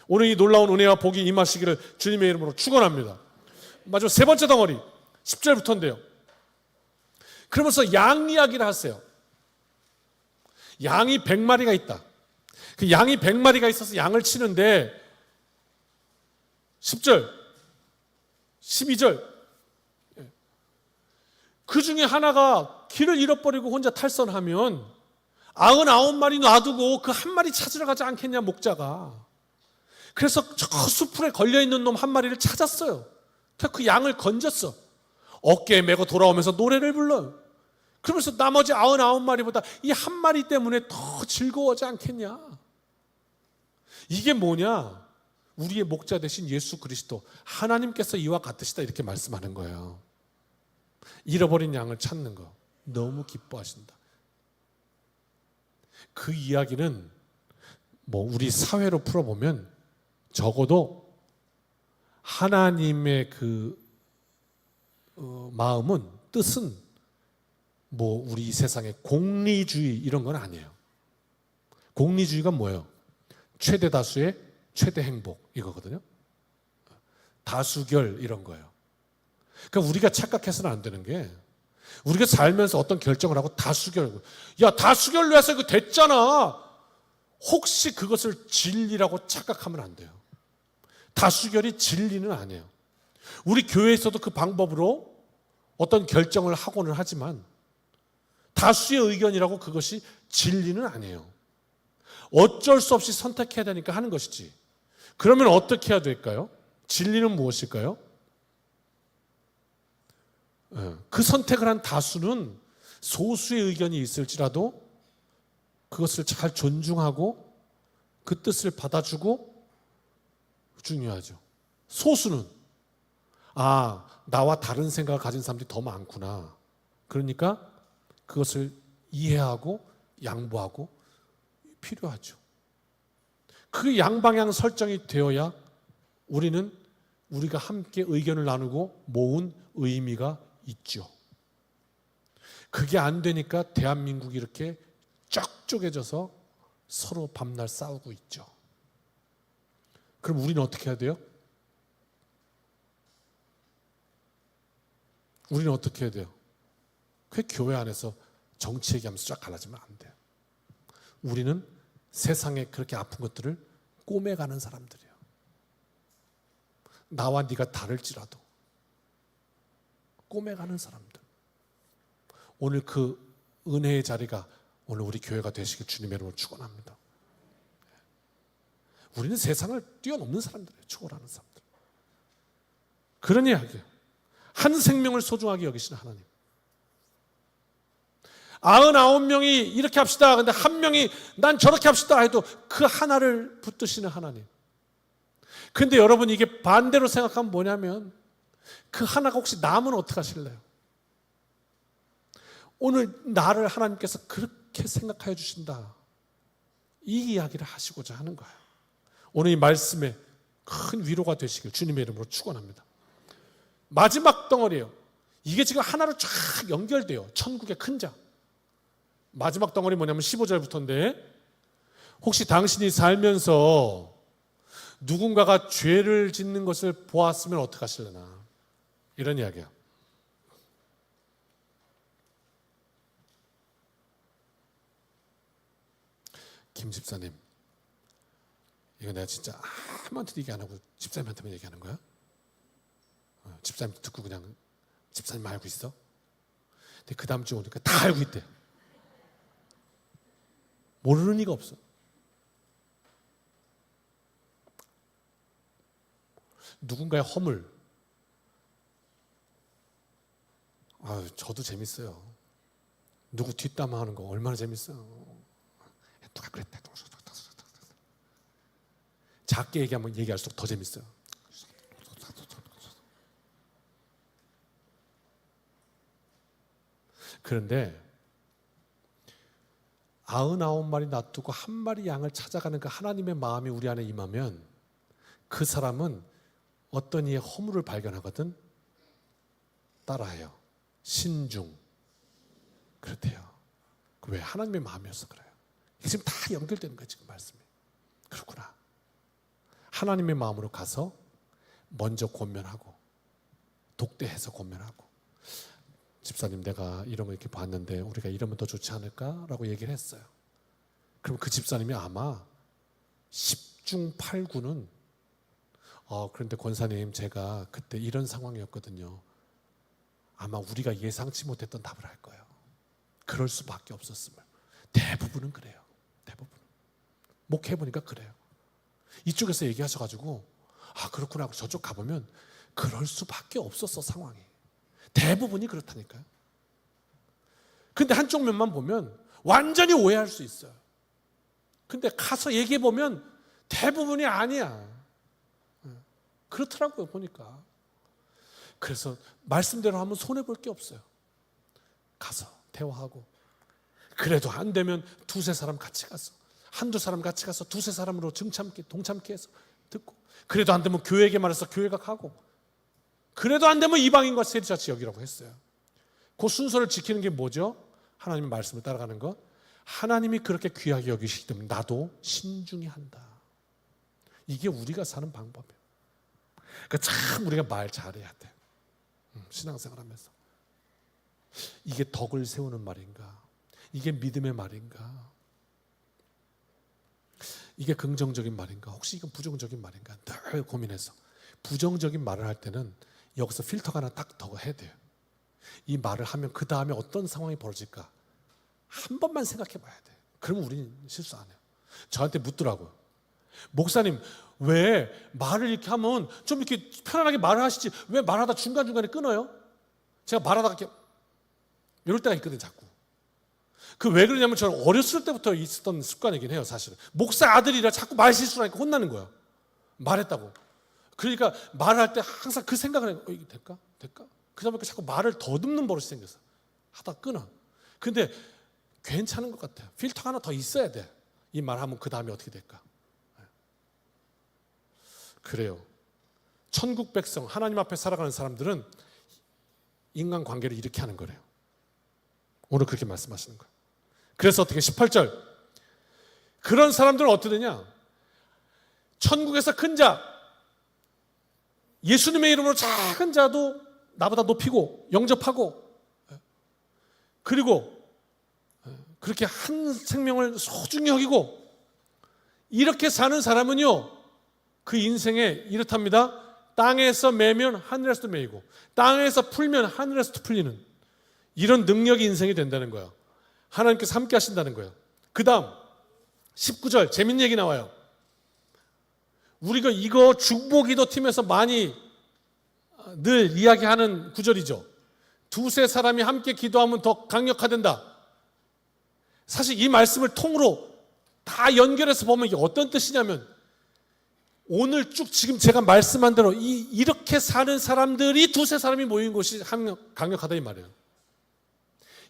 오늘 이 놀라운 은혜와 복이 임하시기를 주님의 이름으로 축원합니다. 마지막 세 번째 덩어리 10절부터인데요. 그러면서 양 이야기를 하세요. 양이 100마리가 있다. 그 양이 100마리가 있어서 양을 치는데 10절, 12절 그 중에 하나가 길을 잃어버리고 혼자 탈선하면 99마리 놔두고 그 한 마리 찾으러 가지 않겠냐, 목자가. 그래서 저 수풀에 걸려있는 놈 한 마리를 찾았어요. 그 양을 건졌어. 어깨에 메고 돌아오면서 노래를 불러요. 그러면서 나머지 99마리보다 이 한 마리 때문에 더 즐거워하지 않겠냐. 이게 뭐냐? 우리의 목자 되신 예수 그리스도, 하나님께서 이와 같으시다, 이렇게 말씀하는 거예요. 잃어버린 양을 찾는 거 너무 기뻐하신다. 그 이야기는 우리 사회로 풀어보면 적어도 하나님의 그 마음은, 뜻은 우리 이 세상의 공리주의 이런 건 아니에요. 공리주의가 뭐예요? 최대 다수의 최대 행복 이거거든요. 다수결 이런 거예요. 그러니까 우리가 착각해서는 안 되는 게, 우리가 살면서 어떤 결정을 하고 다수결, 야 다수결로 해서 이거 됐잖아, 혹시 그것을 진리라고 착각하면 안 돼요. 다수결이 진리는 아니에요. 우리 교회에서도 그 방법으로 어떤 결정을 하고는 하지만 다수의 의견이라고 그것이 진리는 아니에요. 어쩔 수 없이 선택해야 되니까 하는 것이지. 그러면 어떻게 해야 될까요? 진리는 무엇일까요? 그 선택을 한 다수는 소수의 의견이 있을지라도 그것을 잘 존중하고 그 뜻을 받아주고, 중요하죠. 소수는 나와 다른 생각을 가진 사람들이 더 많구나, 그러니까 그것을 이해하고 양보하고 필요하죠. 그 양방향 설정이 되어야 우리가 함께 의견을 나누고 모은 의미가 있죠. 그게 안 되니까 대한민국이 이렇게 쫙 쪼개져서 서로 밤낮 싸우고 있죠. 그럼 우리는 어떻게 해야 돼요? 우리는 어떻게 해야 돼요? 그 교회 안에서 정치 얘기하면서 쫙 갈라지면 안 돼요. 우리는 세상에 그렇게 아픈 것들을 꼬매가는 사람들이에요. 나와 네가 다를지라도 꼬매가는 사람들. 오늘 그 은혜의 자리가 오늘 우리 교회가 되시길 주님의 이름으로 축원합니다. 우리는 세상을 뛰어넘는 사람들이에요. 초월하는 사람들. 그런 이야기예요. 한 생명을 소중하게 여기시는 하나님. 99명이 이렇게 합시다, 근데 한 명이 난 저렇게 합시다 해도 그 하나를 붙드시는 하나님. 근데 여러분, 이게 반대로 생각하면 뭐냐면, 그 하나가 혹시 남은 어떻게 하실래요? 오늘 나를 하나님께서 그렇게 생각하여 주신다, 이 이야기를 하시고자 하는 거예요. 오늘 이 말씀에 큰 위로가 되시길 주님의 이름으로 축원합니다. 마지막 덩어리예요. 이게 지금 하나로 쫙 연결돼요. 천국의 큰 자. 마지막 덩어리 뭐냐면 15절부터인데, 혹시 당신이 살면서 누군가가 죄를 짓는 것을 보았으면 어떻게 하실려나, 이런 이야기야. 김 집사님, 이거 내가 진짜 아무한테도 얘기 안 하고 집사님한테만 얘기하는 거야? 집사님 듣고 그냥 집사님 알고 있어? 근데 그 다음 주에 오니까 다 알고 있대. 모르는 이가 없어. 누군가의 허물. 저도 재밌어요. 누구 뒷담화하는 거 얼마나 재밌어요. 누가 그랬다. 작게 얘기하면 얘기할수록 더 재밌어요. 그런데 99마리 놔두고 한 마리 양을 찾아가는 그 하나님의 마음이 우리 안에 임하면 그 사람은 어떤 이의 허물을 발견하거든 따라해요. 신중. 그렇대요. 왜? 하나님의 마음이어서 그래요. 이게 지금 다 연결되는 거예요. 지금 말씀이. 그렇구나. 하나님의 마음으로 가서 먼저 권면하고 독대해서 권면하고, 집사님 내가 이런 거 이렇게 봤는데 우리가 이러면 더 좋지 않을까라고 얘기를 했어요. 그럼 그 집사님이 아마 10중 8구는 그런데 권사님 제가 그때 이런 상황이었거든요. 아마 우리가 예상치 못했던 답을 할 거예요. 그럴 수밖에 없었음을. 대부분은 그래요. 대부분. 목회해보니까 그래요. 이쪽에서 얘기하셔가지고 그렇구나 하고 저쪽 가보면 그럴 수밖에 없었어. 상황이. 대부분이 그렇다니까요. 근데 한쪽 면만 보면 완전히 오해할 수 있어요. 근데 가서 얘기해보면 대부분이 아니야. 그렇더라고요, 보니까. 그래서 말씀대로 하면 손해볼 게 없어요. 가서 대화하고, 그래도 안 되면 두세 사람 같이 가서, 한두 사람 같이 가서 두세 사람으로 동참케 해서 듣고, 그래도 안 되면 교회에게 말해서 교회가 가고, 그래도 안 되면 이방인과 세리자치 여기라고 했어요. 그 순서를 지키는 게 뭐죠? 하나님의 말씀을 따라가는 것. 하나님이 그렇게 귀하게 여기시기 때문에 나도 신중히 한다. 이게 우리가 사는 방법이에요. 그러니까 참 우리가 말 잘해야 돼. 신앙생활하면서 이게 덕을 세우는 말인가? 이게 믿음의 말인가? 이게 긍정적인 말인가? 혹시 이건 부정적인 말인가? 늘 고민해서 부정적인 말을 할 때는 여기서 필터가 하나 딱 더 해야 돼요. 이 말을 하면 그 다음에 어떤 상황이 벌어질까? 한 번만 생각해 봐야 돼. 그러면 우리는 실수 안 해요. 저한테 묻더라고요. 목사님, 왜 말을 이렇게 하면 좀 이렇게 편안하게 말을 하시지 왜 말하다 중간중간에 끊어요? 제가 말하다가 이렇게 이럴 때가 있거든요, 자꾸. 그 왜 그러냐면 저는 어렸을 때부터 있었던 습관이긴 해요, 사실은. 목사 아들이라 자꾸 말 실수를 하니까 혼나는 거야. 말했다고. 그러니까 말할 때 항상 그 생각을 해요. 이게 될까? 그러다 보니까 자꾸 말을 더듬는 버릇이 생겼어. 하다 끊어. 근데 괜찮은 것 같아요. 필터가 하나 더 있어야 돼. 이 말하면 그 다음에 어떻게 될까? 그래요. 천국 백성, 하나님 앞에 살아가는 사람들은 인간관계를 이렇게 하는 거래요. 오늘 그렇게 말씀하시는 거예요. 그래서 어떻게 18절, 그런 사람들은 어떠느냐? 천국에서 큰 자, 예수님의 이름으로 작은 자도 나보다 높이고 영접하고, 그리고 그렇게 한 생명을 소중히 여기고 이렇게 사는 사람은요, 그 인생에 이렇답니다. 땅에서 매면 하늘에서도 매이고 땅에서 풀면 하늘에서도 풀리는 이런 능력이 인생이 된다는 거예요. 하나님께서 함께 하신다는 거예요. 그 다음 19절 재밌는 얘기 나와요. 우리가 이거 중보기도 팀에서 많이 늘 이야기하는 구절이죠. 두세 사람이 함께 기도하면 더 강력하된다. 사실 이 말씀을 통으로 다 연결해서 보면 이게 어떤 뜻이냐면, 오늘 쭉 지금 제가 말씀한 대로 이렇게 사는 사람들이 두세 사람이 모인 곳이 강력하다 이 말이에요.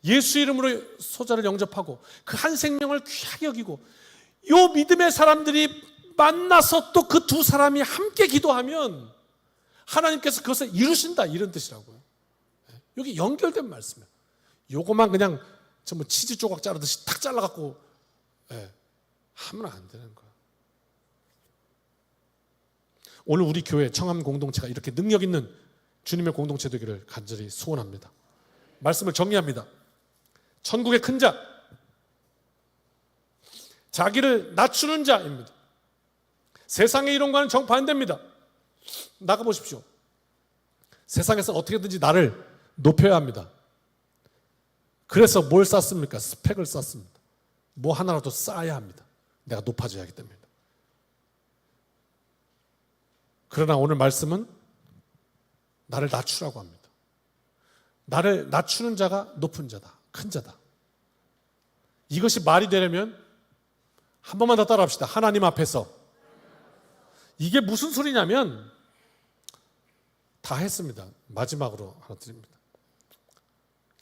예수 이름으로 소자를 영접하고 그 한 생명을 귀하게 여기고 요 믿음의 사람들이 만나서 또 그 두 사람이 함께 기도하면 하나님께서 그것을 이루신다, 이런 뜻이라고요. 여기 연결된 말씀이에요. 요거만 그냥 뭐 치즈 조각 자르듯이 탁 잘라갖고 하면 안 되는 거예요. 오늘 우리 교회 청암 공동체가 이렇게 능력 있는 주님의 공동체 되기를 간절히 소원합니다. 말씀을 정리합니다. 천국의 큰 자, 자기를 낮추는 자입니다. 세상의 이론과는 정반대입니다. 나가보십시오. 세상에서 어떻게든지 나를 높여야 합니다. 그래서 뭘 쌓습니까? 스펙을 쌓습니다. 뭐 하나라도 쌓아야 합니다. 내가 높아져야 하기 때문입니다. 그러나 오늘 말씀은 나를 낮추라고 합니다. 나를 낮추는 자가 높은 자다. 큰 자다. 이것이 말이 되려면 한 번만 더 따라합시다. 하나님 앞에서. 이게 무슨 소리냐면 다 했습니다. 마지막으로 하나 드립니다.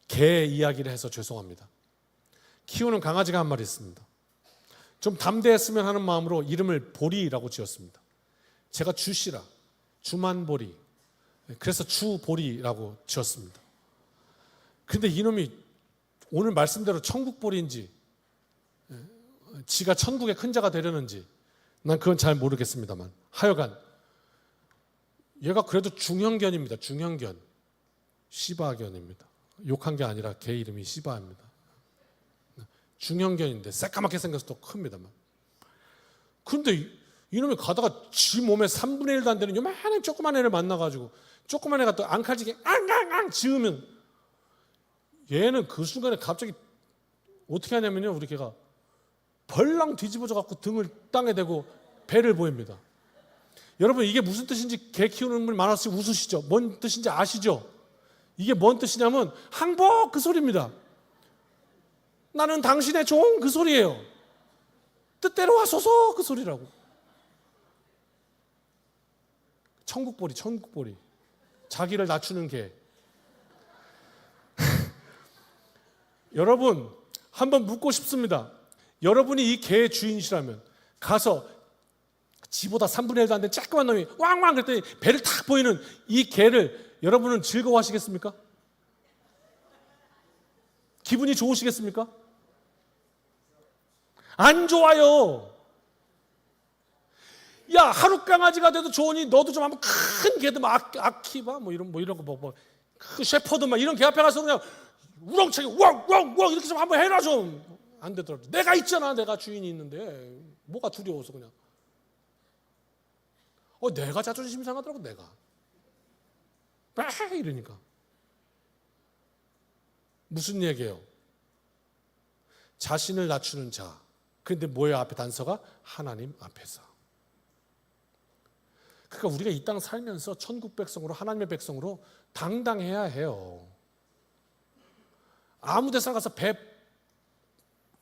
개 이야기를 해서 죄송합니다. 키우는 강아지가 한 마리 있습니다. 좀 담대했으면 하는 마음으로 이름을 보리라고 지었습니다. 제가 주시라, 주만보리, 그래서 주보리라고 지었습니다. 근데 이놈이 오늘 말씀대로 천국보리인지 지가 천국의 큰 자가 되려는지 난 그건 잘 모르겠습니다만 하여간 얘가 그래도 중형견입니다. 중형견, 시바견입니다. 욕한 게 아니라 개 이름이 시바입니다. 중형견인데 새까맣게 생겨서 또 큽니다만. 그런데 이놈이 가다가 지 몸에 3분의 1도 안 되는 요만한 조그만 애를 만나가지고 조그만 애가 또 앙칼지게 앙앙앙 지으면 얘는 그 순간에 갑자기 어떻게 하냐면요, 우리 개가 벌랑 뒤집어져 갖고 등을 땅에 대고 배를 보입니다. 여러분 이게 무슨 뜻인지 개 키우는 분 많아서 웃으시죠? 뭔 뜻인지 아시죠? 이게 뭔 뜻이냐면 항복 그 소리입니다. 나는 당신의 종 그 소리예요. 뜻대로 하소서 그 소리라고. 천국보리, 천국보리. 자기를 낮추는 개. 여러분 한번 묻고 싶습니다. 여러분이 이 개의 주인이시라면 가서 지보다 3분의 1도 안 된 조그만 놈이 왕왕 그랬더니 배를 탁 보이는 이 개를 여러분은 즐거워하시겠습니까? 기분이 좋으시겠습니까? 안 좋아요. 야, 하루 강아지가 돼도 좋으니 너도 좀 한번 큰 개들 막 아키바 뭐 이런 거 그 셰퍼드 막 이런 개 앞에 가서 그냥 우렁차게 왕왕왕 이렇게 좀 한번 해라 좀. 안 되더라도 내가 있잖아. 내가 주인이 있는데 뭐가 두려워서 그냥. 내가 자존심 상하더라고 내가. 이러니까. 무슨 얘기예요? 자신을 낮추는 자. 그런데 뭐예요 앞에 단서가? 하나님 앞에서. 그러니까 우리가 이 땅 살면서 천국 백성으로 하나님의 백성으로 당당해야 해요. 아무 데서나 가서 배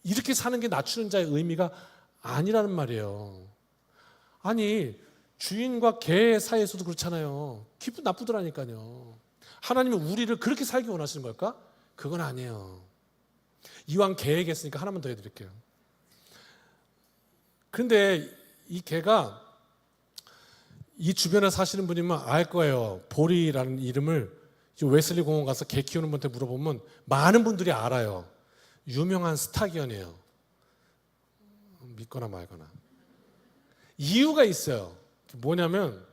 이렇게 사는 게 낮추는 자의 의미가 아니라는 말이에요. 아니 주인과 개 사이에서도 그렇잖아요. 기분 나쁘더라니까요. 하나님은 우리를 그렇게 살기 원하시는 걸까? 그건 아니에요. 이왕 개 얘기했으니까 하나만 더 해드릴게요. 그런데 이 개가 이 주변에 사시는 분이면 알 거예요. 보리라는 이름을 웨슬리 공원 가서 개 키우는 분한테 물어보면 많은 분들이 알아요. 유명한 스타견이에요. 믿거나 말거나. 이유가 있어요. 뭐냐면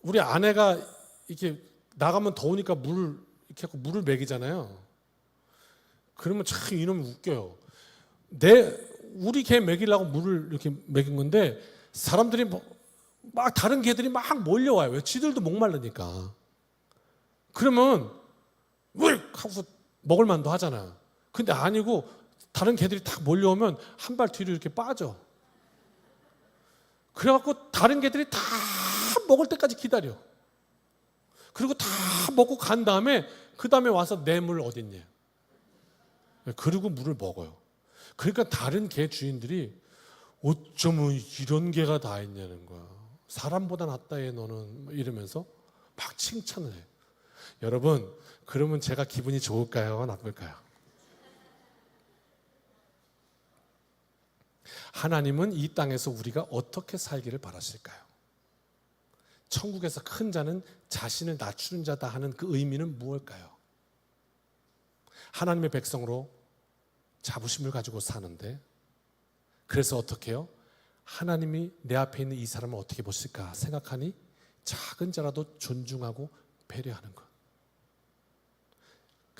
우리 아내가 이렇게 나가면 더우니까 이렇게 하고 물을 먹이잖아요. 그러면 참 이놈이 웃겨요. 우리 개 먹이려고 물을 이렇게 먹인 건데 사람들이 막 다른 개들이 막 몰려와요. 왜? 지들도 목말르니까. 그러면 왜 하고서 먹을 만도 하잖아요. 근데 아니고 다른 개들이 딱 몰려오면 한 발 뒤로 이렇게 빠져. 그래갖고 다른 개들이 다 먹을 때까지 기다려. 그리고 다 먹고 간 다음에 그 다음에 와서 내 물 어딨냐. 그리고 물을 먹어요. 그러니까 다른 개 주인들이 어쩌면 이런 개가 다 있냐는 거야. 사람보다 낫다 해 너는 이러면서 막 칭찬을 해. 여러분 그러면 제가 기분이 좋을까요? 나쁠까요? 하나님은 이 땅에서 우리가 어떻게 살기를 바라실까요? 천국에서 큰 자는 자신을 낮추는 자다 하는 그 의미는 무엇일까요? 하나님의 백성으로 자부심을 가지고 사는데 그래서 어떻게 해요? 하나님이 내 앞에 있는 이 사람을 어떻게 보실까 생각하니 작은 자라도 존중하고 배려하는 것.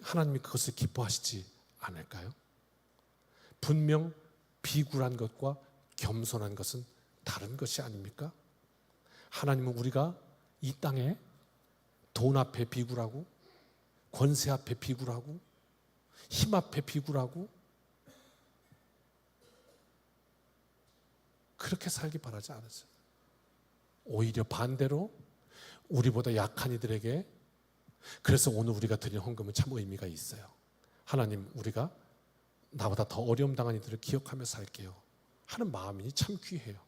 하나님이 그것을 기뻐하시지 않을까요? 분명 비굴한 것과 겸손한 것은 다른 것이 아닙니까? 하나님은 우리가 이 땅에 돈 앞에 비굴하고 권세 앞에 비굴하고 힘 앞에 비굴하고 그렇게 살기 바라지 않으세요. 오히려 반대로 우리보다 약한 이들에게, 그래서 오늘 우리가 드리는 헌금은 참 의미가 있어요. 하나님, 우리가 나보다 더 어려움 당한 이들을 기억하며 살게요 하는 마음이 참 귀해요.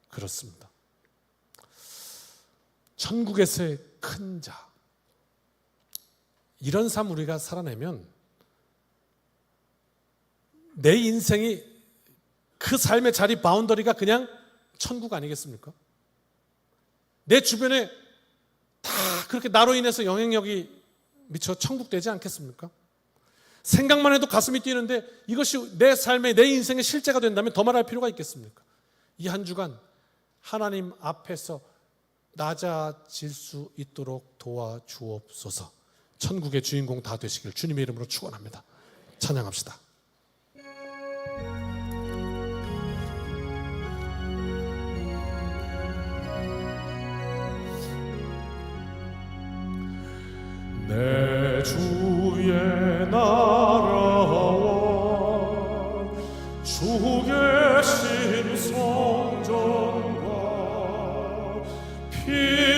그렇습니다. 천국에서의 큰 자, 이런 삶 우리가 살아내면 내 인생이, 그 삶의 자리 바운더리가 그냥 천국 아니겠습니까? 내 주변에 다 그렇게 나로 인해서 영향력이 미쳐 천국 되지 않겠습니까? 생각만 해도 가슴이 뛰는데 이것이 내 삶의, 내 인생의 실제가 된다면 더 말할 필요가 있겠습니까? 이 한 주간 하나님 앞에서 낮아질 수 있도록 도와주옵소서. 천국의 주인공 다 되시길 주님의 이름으로 축원합니다. 찬양합시다. 내 주의 나라와 주 계신 성전과 피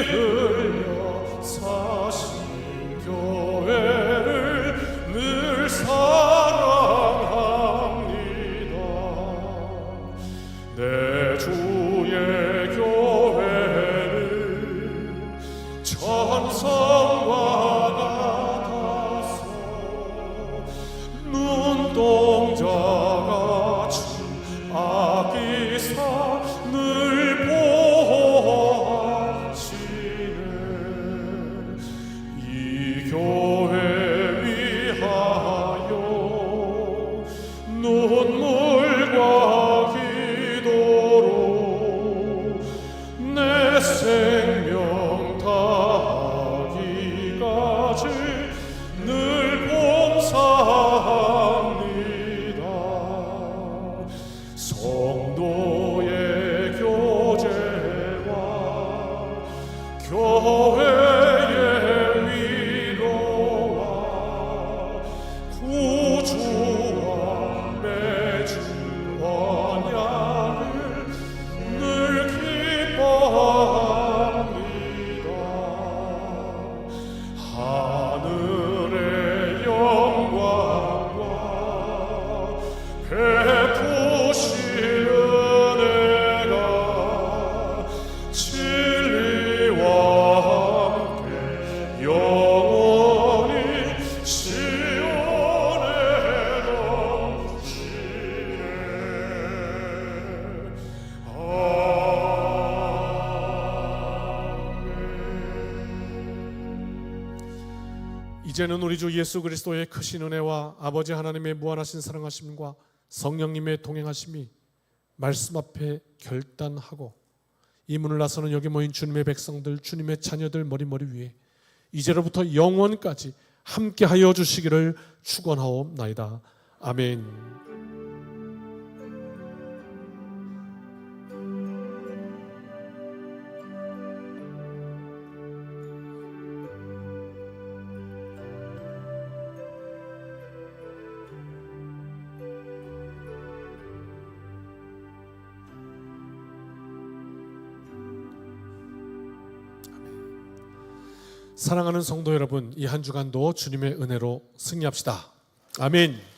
흘려 사신 교회를 늘 사랑합니다. 내 주의 교회는 천성과 눈동자같이 아끼사 늘 보호하시네. 이 교회 위하여 눈물과 기도로 내 생명 다하기까지 늘 봉사합니다. 성도의 교제와 교회의 위로와 구주와 매주 언약을 늘 기뻐합니다. 하늘의 영광과 베푸신 은혜가 진리와 함께 영원히 시온에 넘치네. 아멘. 이제는 우리 주 예수 그리스도의 크신 은혜와 아버지 하나님의 무한하신 사랑하심과 성령님의 동행하심이 말씀 앞에 결단하고 이 문을 나서는 여기 모인 주님의 백성들, 주님의 자녀들 머리 위에 이제로부터 영원까지 함께하여 주시기를 축원하옵나이다. 아멘. 사랑하는 성도 여러분, 이 한 주간도 주님의 은혜로 승리합시다. 아멘.